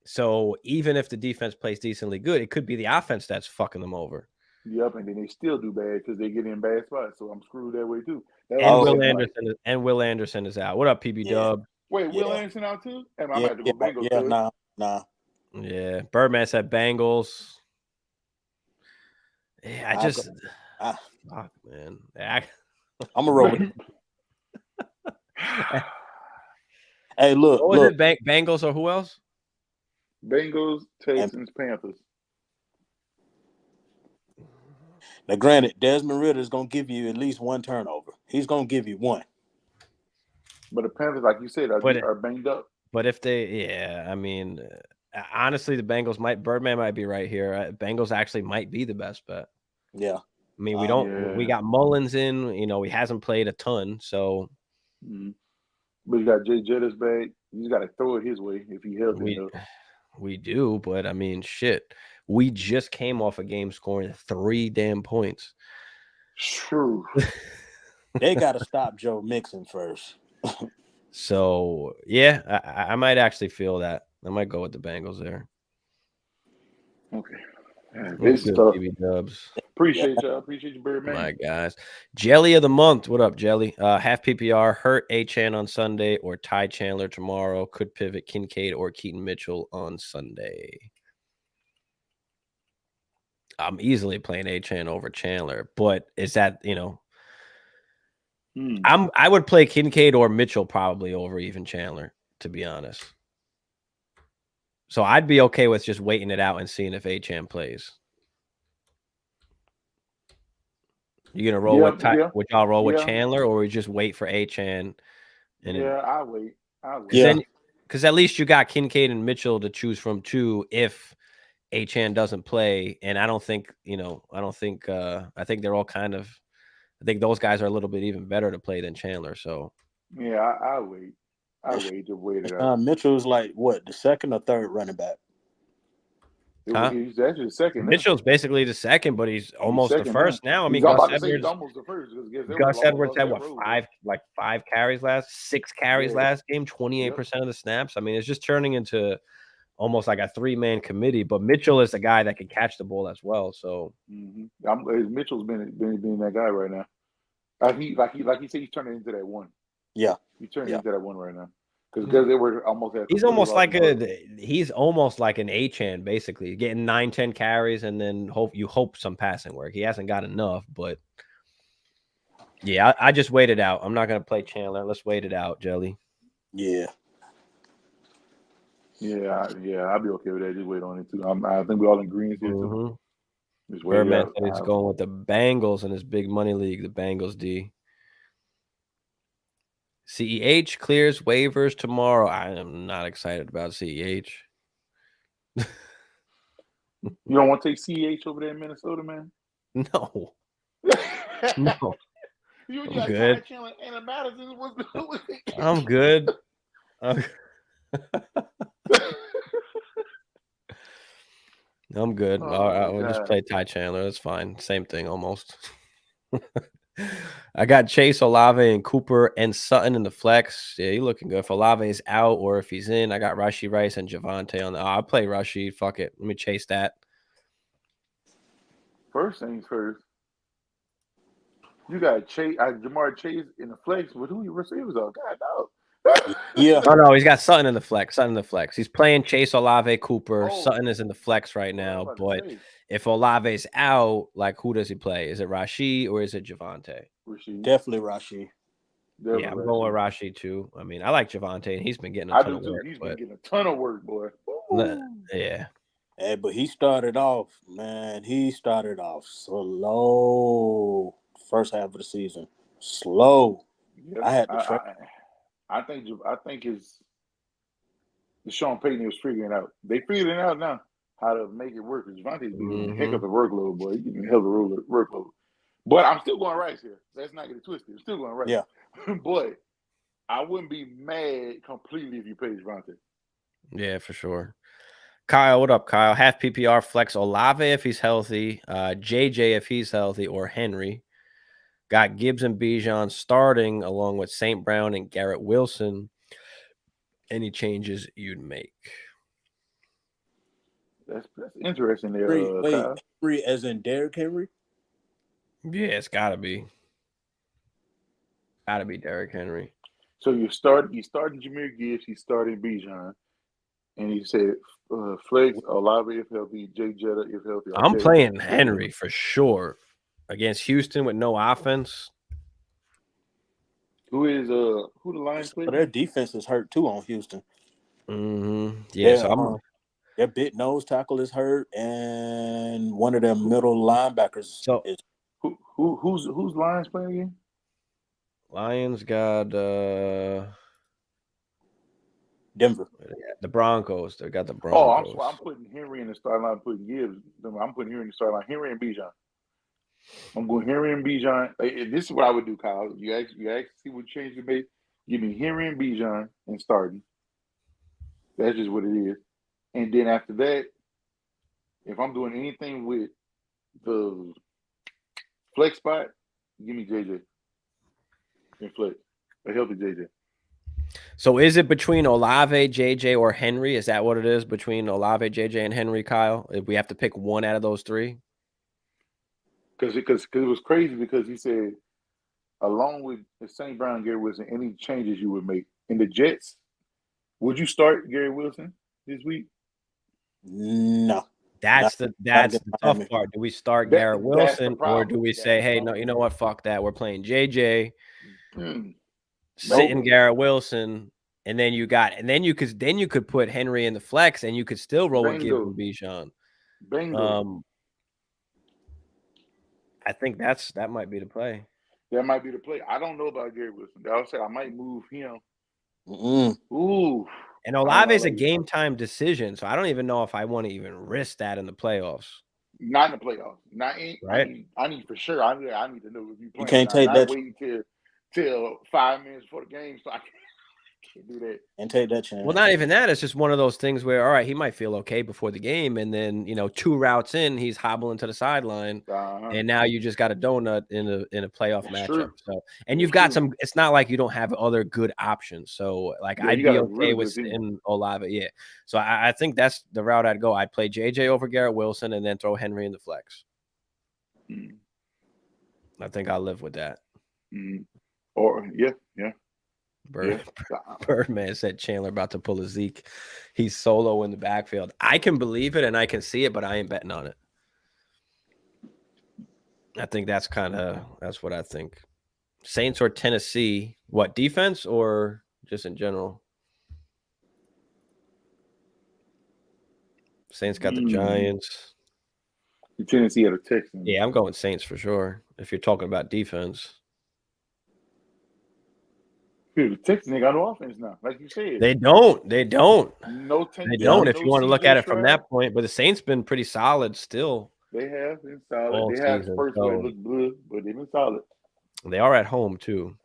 So even if the defense plays decently good, it could be the offense that's fucking them over. Yep, and then they still do bad because they get in bad spots. So I'm screwed that way too. And Will Anderson is out. What up, PB Dub? Wait, Will Anderson out too? I'm about to go Bengals. Nah. Yeah, Birdman said Bengals. Yeah, fuck, man. I'm a roll. Hey, look. What was it? Bengals or who else? Bengals, Texans, Panthers. Now, granted, Desmond Ridder is going to give you at least one turnover. He's going to give you one. But the Panthers, like you said, are banged up. But if I mean, honestly, the Bengals Birdman might be right here. Bengals actually might be the best bet. Yeah. I mean, we got Mullins in, he hasn't played a ton, so. Mm-hmm. But you got Jay Jettis back. You just got to throw it his way if he helps. We do, but I mean, shit. We just came off a game scoring 3 damn points. True. They got to stop Joe Mixon first. So, yeah, I might actually feel that. I might go with the Bengals there. Okay. Dubs. Appreciate y'all. Appreciate you very much. My guys. Jelly of the month. What up, Jelly? Half PPR, hurt Achane on Sunday or Ty Chandler tomorrow. Could pivot Kincaid or Keaton Mitchell on Sunday. I'm easily playing Achane over Chandler, but is that, I would play Kincaid or Mitchell probably over even Chandler, to be honest. So I'd be okay with just waiting it out and seeing if Achane plays. You gonna roll would y'all roll with Chandler, or we just wait for Achane? I'll wait. Because at least you got Kincaid and Mitchell to choose from too if Achane doesn't play. And I don't think, I think they're all kind of, I think those guys are a little bit even better to play than Chandler. So I'll wait. I'll wait it out. Mitchell's like what, the second or third running back? He's actually the second. Mitchell's basically the second, but he's almost the first now. I mean, Gus almost the first. Gus Edwards had what, 5 carries last, 6 carries last game, 28% of the snaps. I mean, it's just turning into almost like a 3-man committee. But Mitchell is the guy that can catch the ball as well. So Mitchell's been that guy right now. Like he said, he's turning into that one. Yeah, he's turning into that one right now. Because they were almost at. He's almost like an Achane, basically getting 9-10 carries and then hope some passing work. He hasn't got enough, but Yeah, I just wait it out. I'm not gonna play Chandler. Let's wait it out, Jelly. Yeah. Yeah, I'll be okay with that. Just wait on it too. I think we all in agreement here too. Just wait Birdman it out. said he's going with the Bengals in his big money league, the Bengals D. CEH clears waivers tomorrow. I am not excited about CEH. You don't want to take CEH over there in Minnesota, man? No. No. I'm good. I'm good. I'm good. We'll just play Ty Chandler. That's fine. Same thing almost. I got Chase, Olave, and Cooper and Sutton in the flex. Yeah, you're looking good. If Olave is out or if he's in, I got Rashee Rice and Javonte on the. I'll play Rashee. Fuck it. Let me chase that. First things first. You got Chase, Jamar Chase in the flex. But who your receivers are? God, dog. Yeah. Oh, no, he's got Sutton in the flex. Sutton in the flex. He's playing Chase, Olave, Cooper. Sutton is in the flex right now. But if Olave's out, like, who does he play? Is it Rashee or is it Javonte? Definitely Rashee. Yeah, I'm going with Rashee too. I mean, I like Javonte, and he's been getting a ton of work. He's been getting a ton of work, boy. Yeah. Hey, but he started off, man. He started off slow first half of the season. Slow. Yeah, I had to I think it's Sean Payton was figuring out. They figured it out now how to make it work. Javonte's been a heck of a workload, boy. He's been a hell of a workload. But I'm still going Rice here. Let's not get it twisted. I'm still going Rice. Yeah. But I wouldn't be mad completely if you paid Javonte. Yeah, for sure. Kyle, what up, Kyle? Half PPR flex Olave if he's healthy, JJ if he's healthy, or Henry. Got Gibbs and Bijan starting along with St. Brown and Garrett Wilson. Any changes you'd make? That's interesting there. Wait, Henry as in Derrick Henry? Yeah, it's gotta be. Gotta be Derrick Henry. So you're starting Jahmyr Gibbs, he's starting Bijan, and he said flex Olave if healthy, Jay Jetta if healthy. I'm playing Henry for sure against Houston with no offense. Who the Lions play? Their defense is hurt too on Houston. Yeah, so their big nose tackle is hurt, and one of their middle linebackers. So is who's Lions playing again? Lions got Denver. The Broncos. They got the Broncos. Oh, I'm putting Henry in the start line. I'm putting Gibbs. I'm putting Henry in the start line. Henry and Bijan. I'm going Henry and Bijan. This is what I would do, Kyle. You ask see what change you made. Give me Henry and Bijan and starting. That's just what it is. And then after that, if I'm doing anything with the flex spot, give me JJ and flex. A healthy JJ. So is it between Olave, JJ, or Henry? Is that what it is between Olave, JJ, and Henry, Kyle? If we have to pick one out of those three? Because it was crazy because he said, along with the St. Brown, Gary Wilson, any changes you would make in the Jets, would you start Gary Wilson this week? No. That's the tough part. Do we start Garrett Wilson or do we say, hey, no, you know what? Fuck that. We're playing JJ, sitting Garrett Wilson, and then you could put Henry in the flex and you could still roll with Gibbs and Bijan. Bingo. I think that might be the play. That might be the play. I don't know about Gary Wilson. I said I might move him. Ooh. And Olave is a game time decision, so I don't even know if I want to even risk that in the playoffs. Not in the playoffs. Right. I need for sure. I need to know if you playing. You can't take that. Waiting till 5 minutes before the game, so I can't do that and take that chance. Well, not even that. It's just one of those things where, all right, he might feel okay before the game, and then 2 routes in, he's hobbling to the sideline, and now you just got a donut in a playoff matchup. True. So, and you've got some. It's not like you don't have other good options. So, like I'd be okay with in Olave. Yeah. So I think that's the route I'd go. I'd play JJ over Garrett Wilson, and then throw Henry in the flex. I think I'll live with that. Or yeah. Birdman said Chandler about to pull a Zeke. He's solo in the backfield. I can believe it and I can see it, but I ain't betting on it. I think that's what I think. Saints or Tennessee? What, defense or just in general? Saints got the Giants. The Tennessee or the Texans. Yeah, I'm going Saints for sure. If you're talking about defense. Dude, the Texans ain't got no offense now, like you said. They don't. They don't. No, they don't. If you want to look at it from that point, but the Saints been pretty solid still. They have been solid. They have first where it looked good, but they've been solid. They are at home too.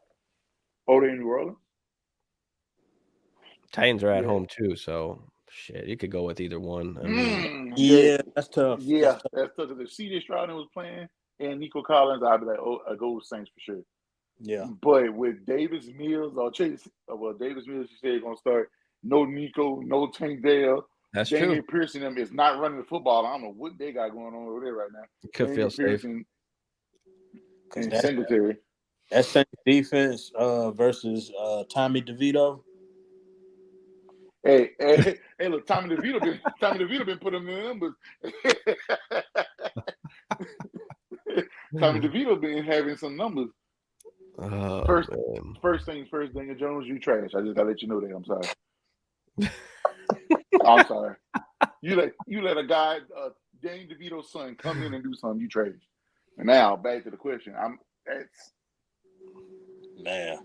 Oh, they're in New Orleans. Titans are at home too, so shit, you could go with either one. I mean, that's tough. Yeah, that's tough. If C.J. Stroud was playing and Nico Collins, I'd be like, oh, I go with Saints for sure. Yeah, but with Davis Mills or Chase, Davis Mills, you say going to start. No Nico, no Tank Dale. That's Damian true. Pearson them is not running the football. I don't know what they got going on over there right now. Could feel safe. And Singletary. That's Saints defense versus Tommy DeVito. Hey, look, Tommy DeVito been putting them in the numbers. Tommy DeVito been having some numbers. First things first, Daniel Jones, you trash. I just gotta let you know that. I'm sorry. I'm sorry. You let a guy, Dane DeVito's son, come in and do something, you trash. And now back to the question. Man.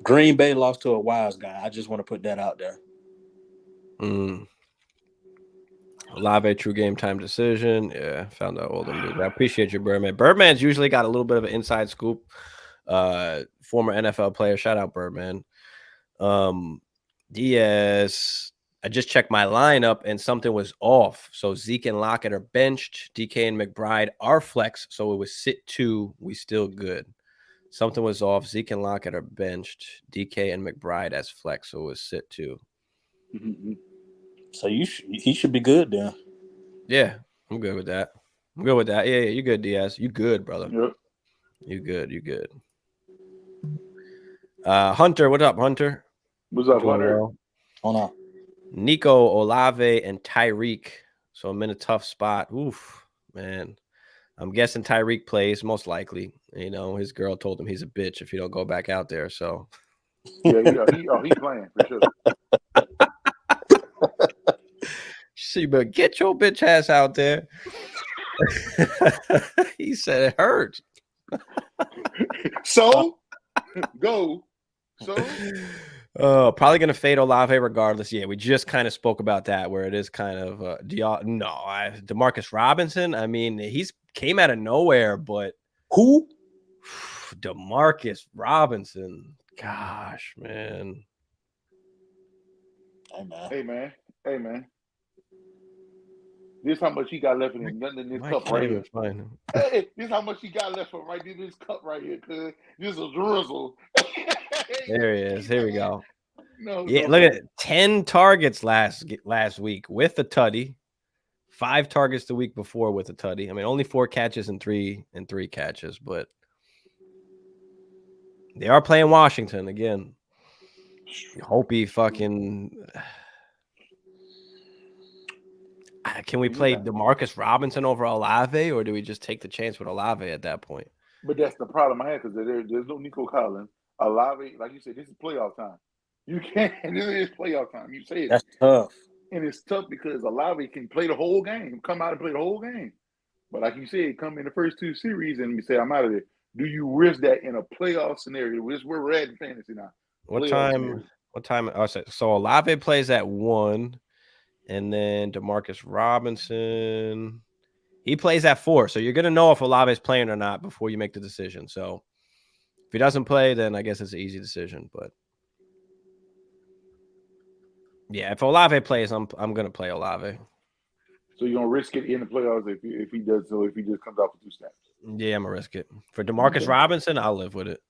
Green Bay lost to a wise guy. I just want to put that out there. Olave true game time decision. Yeah, found out all them dudes. I appreciate you, Birdman. Birdman's usually got a little bit of an inside scoop. Former NFL player. Shout out, Birdman. DS. I just checked my lineup and something was off. So Zeke and Lockett are benched. DK and McBride are flex. So it was sit 2. We still good. Something was off. Zeke and Lockett are benched. DK and McBride as flex. So it was sit 2. Mm-hmm. So he should be good then. Yeah, I'm good with that. Yeah, you good, Diaz. You good, brother. Yep. You good. Hunter, what up, Hunter? What's up, Hunter? Hold on. Nico, Olave, and Tyreek. So I'm in a tough spot. Oof, man. I'm guessing Tyreek plays most likely. You know, his girl told him he's a bitch if you don't go back out there. So yeah, he's playing for sure. So you better get your bitch ass out there. He said it hurts. So go. So probably gonna fade Olave regardless. Yeah, we just kind of spoke about that where it is kind of DeMarcus Robinson. I mean, he's came out of nowhere, but who? DeMarcus Robinson. Gosh, man. Hey man. This how much he got left in this cup right here. Hey, this how much he got left for right in this cup right here, cuz this is a drizzle. There he is. Here we go. Look at it. 10 targets last week with the tutty. 5 targets the week before with the tutty. I mean, only 4 catches and 3 catches, but they are playing Washington again. Hope he fucking. Can we play DeMarcus Robinson over Olave, or do we just take the chance with Olave at that point? But that's the problem I have because there's no Nico Collins. Olave, like you said, this is playoff time. You can't. This is playoff time. You say it. That's tough. And it's tough because Olave can play the whole game, come out and play the whole game. But like you said, come in the first 2 series and you say, I'm out of there. Do you risk that in a playoff scenario? This is where we're at in fantasy now. What time? Oh, so Olave plays at 1. And then DeMarcus Robinson, he plays at 4. So you're going to know if Olave is playing or not before you make the decision. So if he doesn't play, then I guess it's an easy decision. But yeah, if Olave plays, I'm going to play Olave. So you're going to risk it in the playoffs if he does so, if he just comes out with 2 snaps? Yeah, I'm going to risk it. For DeMarcus Robinson, I'll live with it.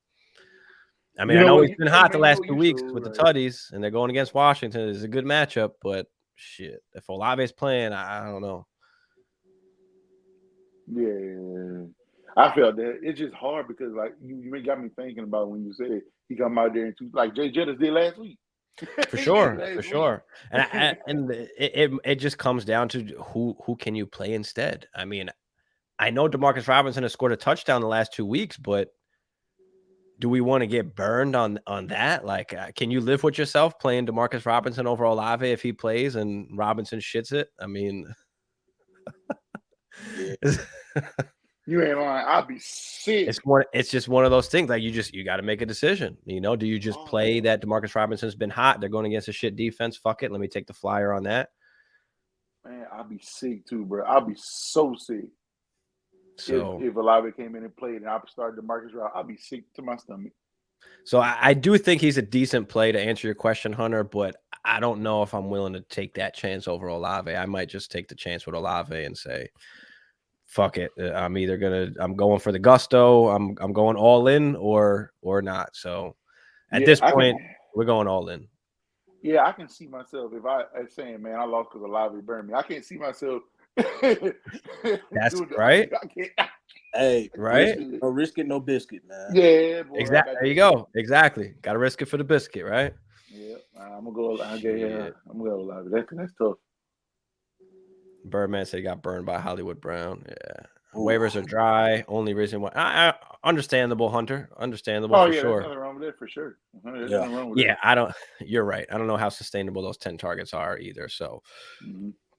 I mean, I know he's been hot the last 2 weeks with the tutties, and they're going against Washington. It's a good matchup, but shit, if Olave's playing, I don't know. Yeah, I felt that it's just hard because like you got me thinking about when you said he come out there and like Jay Jettis did last week. For sure. And it just comes down to who can you play instead. I mean, I know DeMarcus Robinson has scored a touchdown the last 2 weeks, but do we want to get burned on that? Like, can you live with yourself playing DeMarcus Robinson over Olave if he plays and Robinson shits it? I mean, yeah. You ain't lying. I'd be sick. It's just one of those things. Like you got to make a decision. You know, do you just play that DeMarcus Robinson's been hot? They're going against a shit defense. Fuck it. Let me take the flyer on that. Man, I'd be sick too, bro. I'd be so sick. So if Olave came in and played and I started DeMarcus Robinson, I'd be sick to my stomach. So I do think he's a decent play to answer your question, Hunter, but I don't know if I'm willing to take that chance over Olave. I might just take the chance with Olave and say, fuck it. I'm going for the gusto. I'm going all in or not. So at this point, we're going all in. Yeah, I can see myself if I saying, man, I lost because Olave burned me. I can't see myself. That's right. Hey, right? No risk it, no biscuit, man. Yeah, boy, exactly. There you go. Exactly. Got to risk it for the biscuit, right? Yeah, I'm gonna go. I'm gonna go Olave. That's tough. Birdman said he got burned by Hollywood Brown. Yeah. Waivers are dry. Only reason why understandable, Hunter. Understandable for sure. There's nothing wrong with it for sure. You're right. I don't know how sustainable those 10 targets are either. So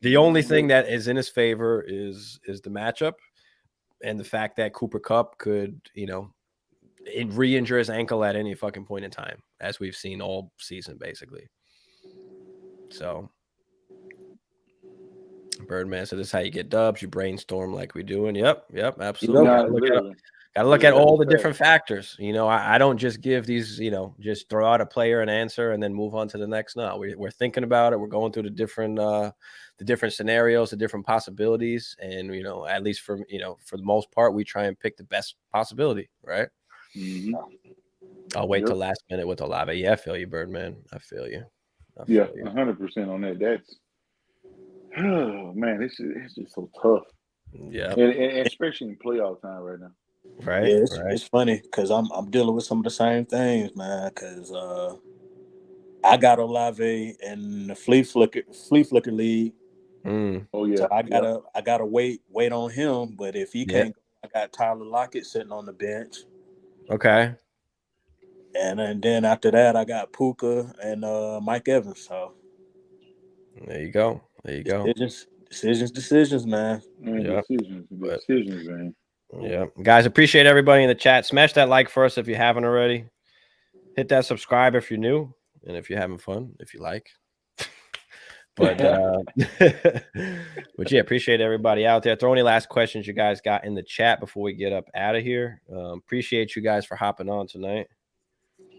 the only thing that is in his favor is the matchup and the fact that Cooper Kupp could, re-injure his ankle at any fucking point in time, as we've seen all season, basically. So Birdman said, "This is how you get dubs. You brainstorm like we do." And yep, absolutely. Gotta look at all the different factors. I don't just give these, just throw out a player and answer and then move on to the next. No, we're thinking about it. We're going through the different scenarios, the different possibilities, and at least for the most part, we try and pick the best possibility, right? I'll wait till last minute with Olave. Yeah, I feel you, Birdman. I feel you. 100% on that. That's. Oh man, it's just so tough. Yeah, and especially in playoff time right now. Right. Yeah, it's funny because I'm dealing with some of the same things, man. Because I got Olave in the flea flicker league. Oh yeah. So I gotta wait on him. But if he can't, I got Tyler Lockett sitting on the bench. Okay. And then after that, I got Puka and Mike Evans. So there you go. Decisions, man. Decisions, man. Yeah, guys, appreciate everybody in the chat. Smash that like for us if you haven't already. Hit that subscribe if you're new, and if you're having fun, if you like. But yeah, appreciate everybody out there. Throw any last questions you guys got in the chat before we get up out of here. Appreciate you guys for hopping on tonight.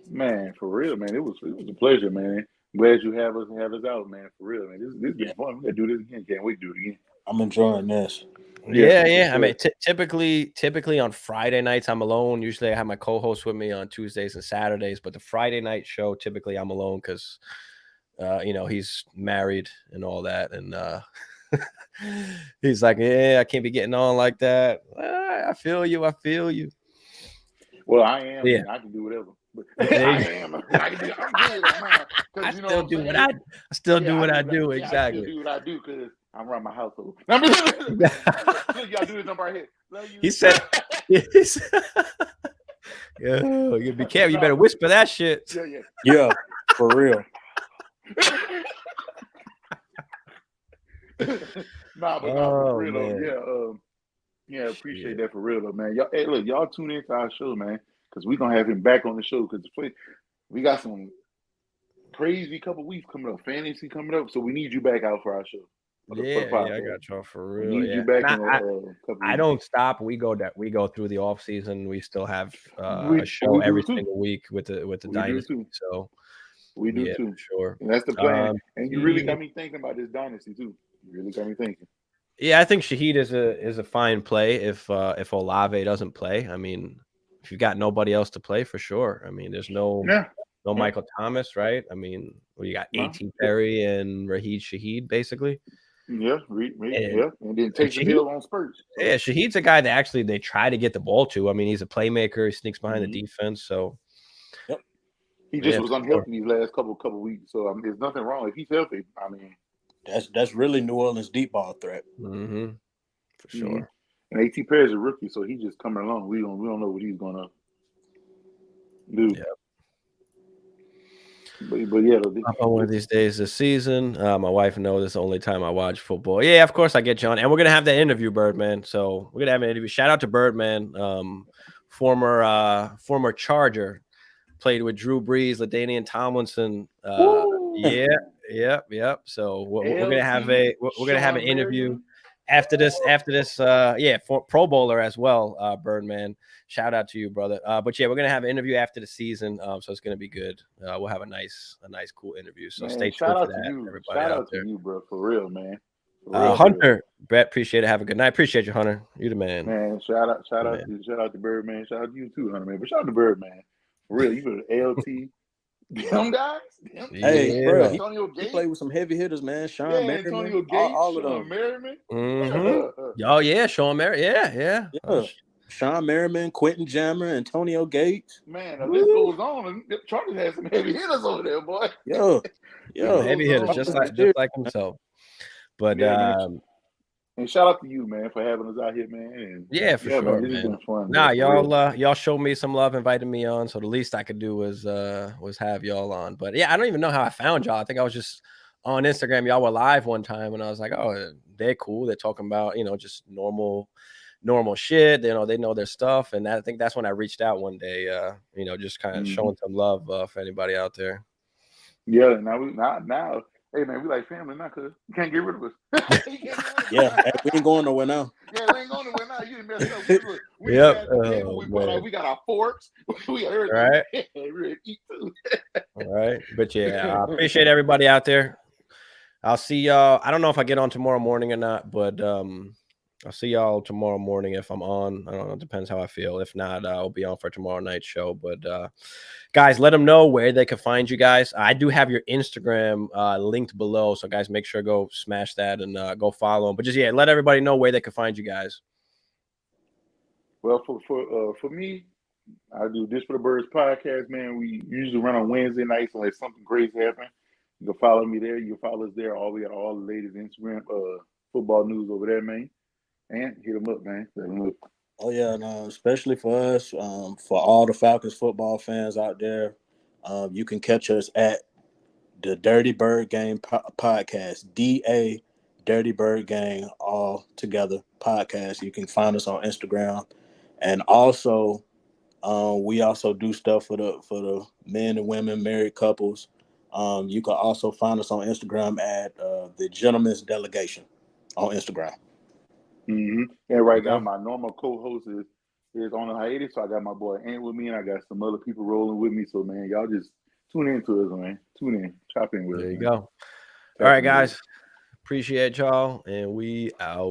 Man, for real, man, it was a pleasure, man. Glad you have us out, man. For real, man. This is fun. We gotta do this again. Can't wait to do it again. I'm enjoying this. Yeah. Sure. I mean, typically on Friday nights I'm alone. Usually I have my co-host with me on Tuesdays and Saturdays, but the Friday night show typically I'm alone because he's married and all that, and he's like, I can't be getting on like that. I feel you. Well, I am. Yeah. I can do whatever. I am. I can do. I'm good, man. I still do what I do. Exactly. I still do what I do because I'm around my household. Y'all do this number right here. He said, "Yeah, you be careful. You better whisper that shit." Yeah, for real. For real though. Appreciate that for real though, man. Y'all tune in to our show, man, because we're gonna have him back on the show because we got some crazy couple weeks coming up, fantasy coming up, so we need you back out for our show. I got y'all for real. We need you back in I don't stop. We go through the off season. We still have a show every single week with the Dynasty. So we do too. Sure. And that's the plan. And you really got me thinking about this Dynasty too. You really got me thinking. Yeah, I think Shaheed is a fine play if Olave doesn't play. I mean, if you've got nobody else to play, for sure. I mean, there's no Michael Thomas, right? I mean, you got A.T. Perry and Raheed Shaheed, basically. Yeah, and then take the deal on Spurs. Yeah, Shaheed's a guy that actually they try to get the ball to. I mean, he's a playmaker. He sneaks behind the defense. So, he just was unhealthy these last couple weeks. So there's nothing wrong if he's healthy. I mean, that's really New Orleans deep ball threat. For sure. And A.T. Perry's a rookie, so he's just coming along. We don't know what he's gonna. Dude. Yeah. But yeah, one of these days this season. My wife knows this is the only time I watch football. Yeah, of course I get you on, and we're gonna have that interview, Birdman. So we're gonna have an interview. Shout out to Birdman, former Charger, played with Drew Brees, LaDainian Tomlinson. Yep. So we're gonna have an interview after this. For Pro Bowler as well, Birdman. Shout out to you, brother. But yeah, we're gonna have an interview after the season, so it's gonna be good. We'll have a nice, cool interview. So stay tuned for that, everybody. Shout out to you, bro, for real, man. Hunter, Brett, appreciate it. Have a good night. Appreciate you, Hunter. You the man. Man, shout out to Birdman. Shout out to you too, Hunter, man. But shout out to Birdman. For real, you been LT. Them guys? Hey, bro, he played with some heavy hitters, man. Sean Merriman, Antonio Gates, all of them. Sean Merriman. Oh, yeah, Sean Merriman. Yeah. Sean Merriman, Quentin Jammer, Antonio Gates. Man, the list goes on. Chargers has some heavy hitters over there, boy. Yeah. Heavy hitters, just like himself. But and shout out to you, man, for having us out here, man. And for sure, man. This has been fun. Nah, y'all showed me some love, invited me on. So the least I could do was have y'all on. But yeah, I don't even know how I found y'all. I think I was just on Instagram. Y'all were live one time, and I was like, oh, they're cool. They're talking about just normal shit. They know their stuff, and I think that's when I reached out one day. Just kind of showing some love for anybody out there. Yeah, now. Hey, man, we like family now, cuz you can't get rid of us. Yeah, we ain't going nowhere now. Yeah, we ain't going nowhere now. You didn't mess up. We got our forks. We got everything. Right. We're ready to eat too. All right. But yeah, I appreciate everybody out there. I'll see y'all. I don't know if I get on tomorrow morning or not, but I'll see y'all tomorrow morning if I'm on. I don't know. It depends how I feel. If not, I'll be on for tomorrow night's show. But guys, let them know where they can find you guys. I do have your Instagram linked below. So guys, make sure to go smash that and go follow them. But just, let everybody know where they can find you guys. Well, for me, I do This for the Birds podcast, man. We usually run on Wednesday nights unless something crazy happens. You can follow me there. You can follow us there. We got all the latest Instagram football news over there, man. And hit them up, man. Let them look. Oh, yeah, no, especially for us, for all the Falcons football fans out there, you can catch us at the Dirty Bird Gang podcast, DA Dirty Bird Gang, all together podcast. You can find us on Instagram. And also, we also do stuff for the men and women, married couples. You can also find us on Instagram at the Gentleman's Delegation on Instagram. Mm-hmm. And right now, my normal co-host is on a hiatus, so I got my boy Ant with me, and I got some other people rolling with me. So, man, y'all just tune in to us, man. Tune in, chop in with us. There you go. All right, guys. Appreciate y'all, and we out.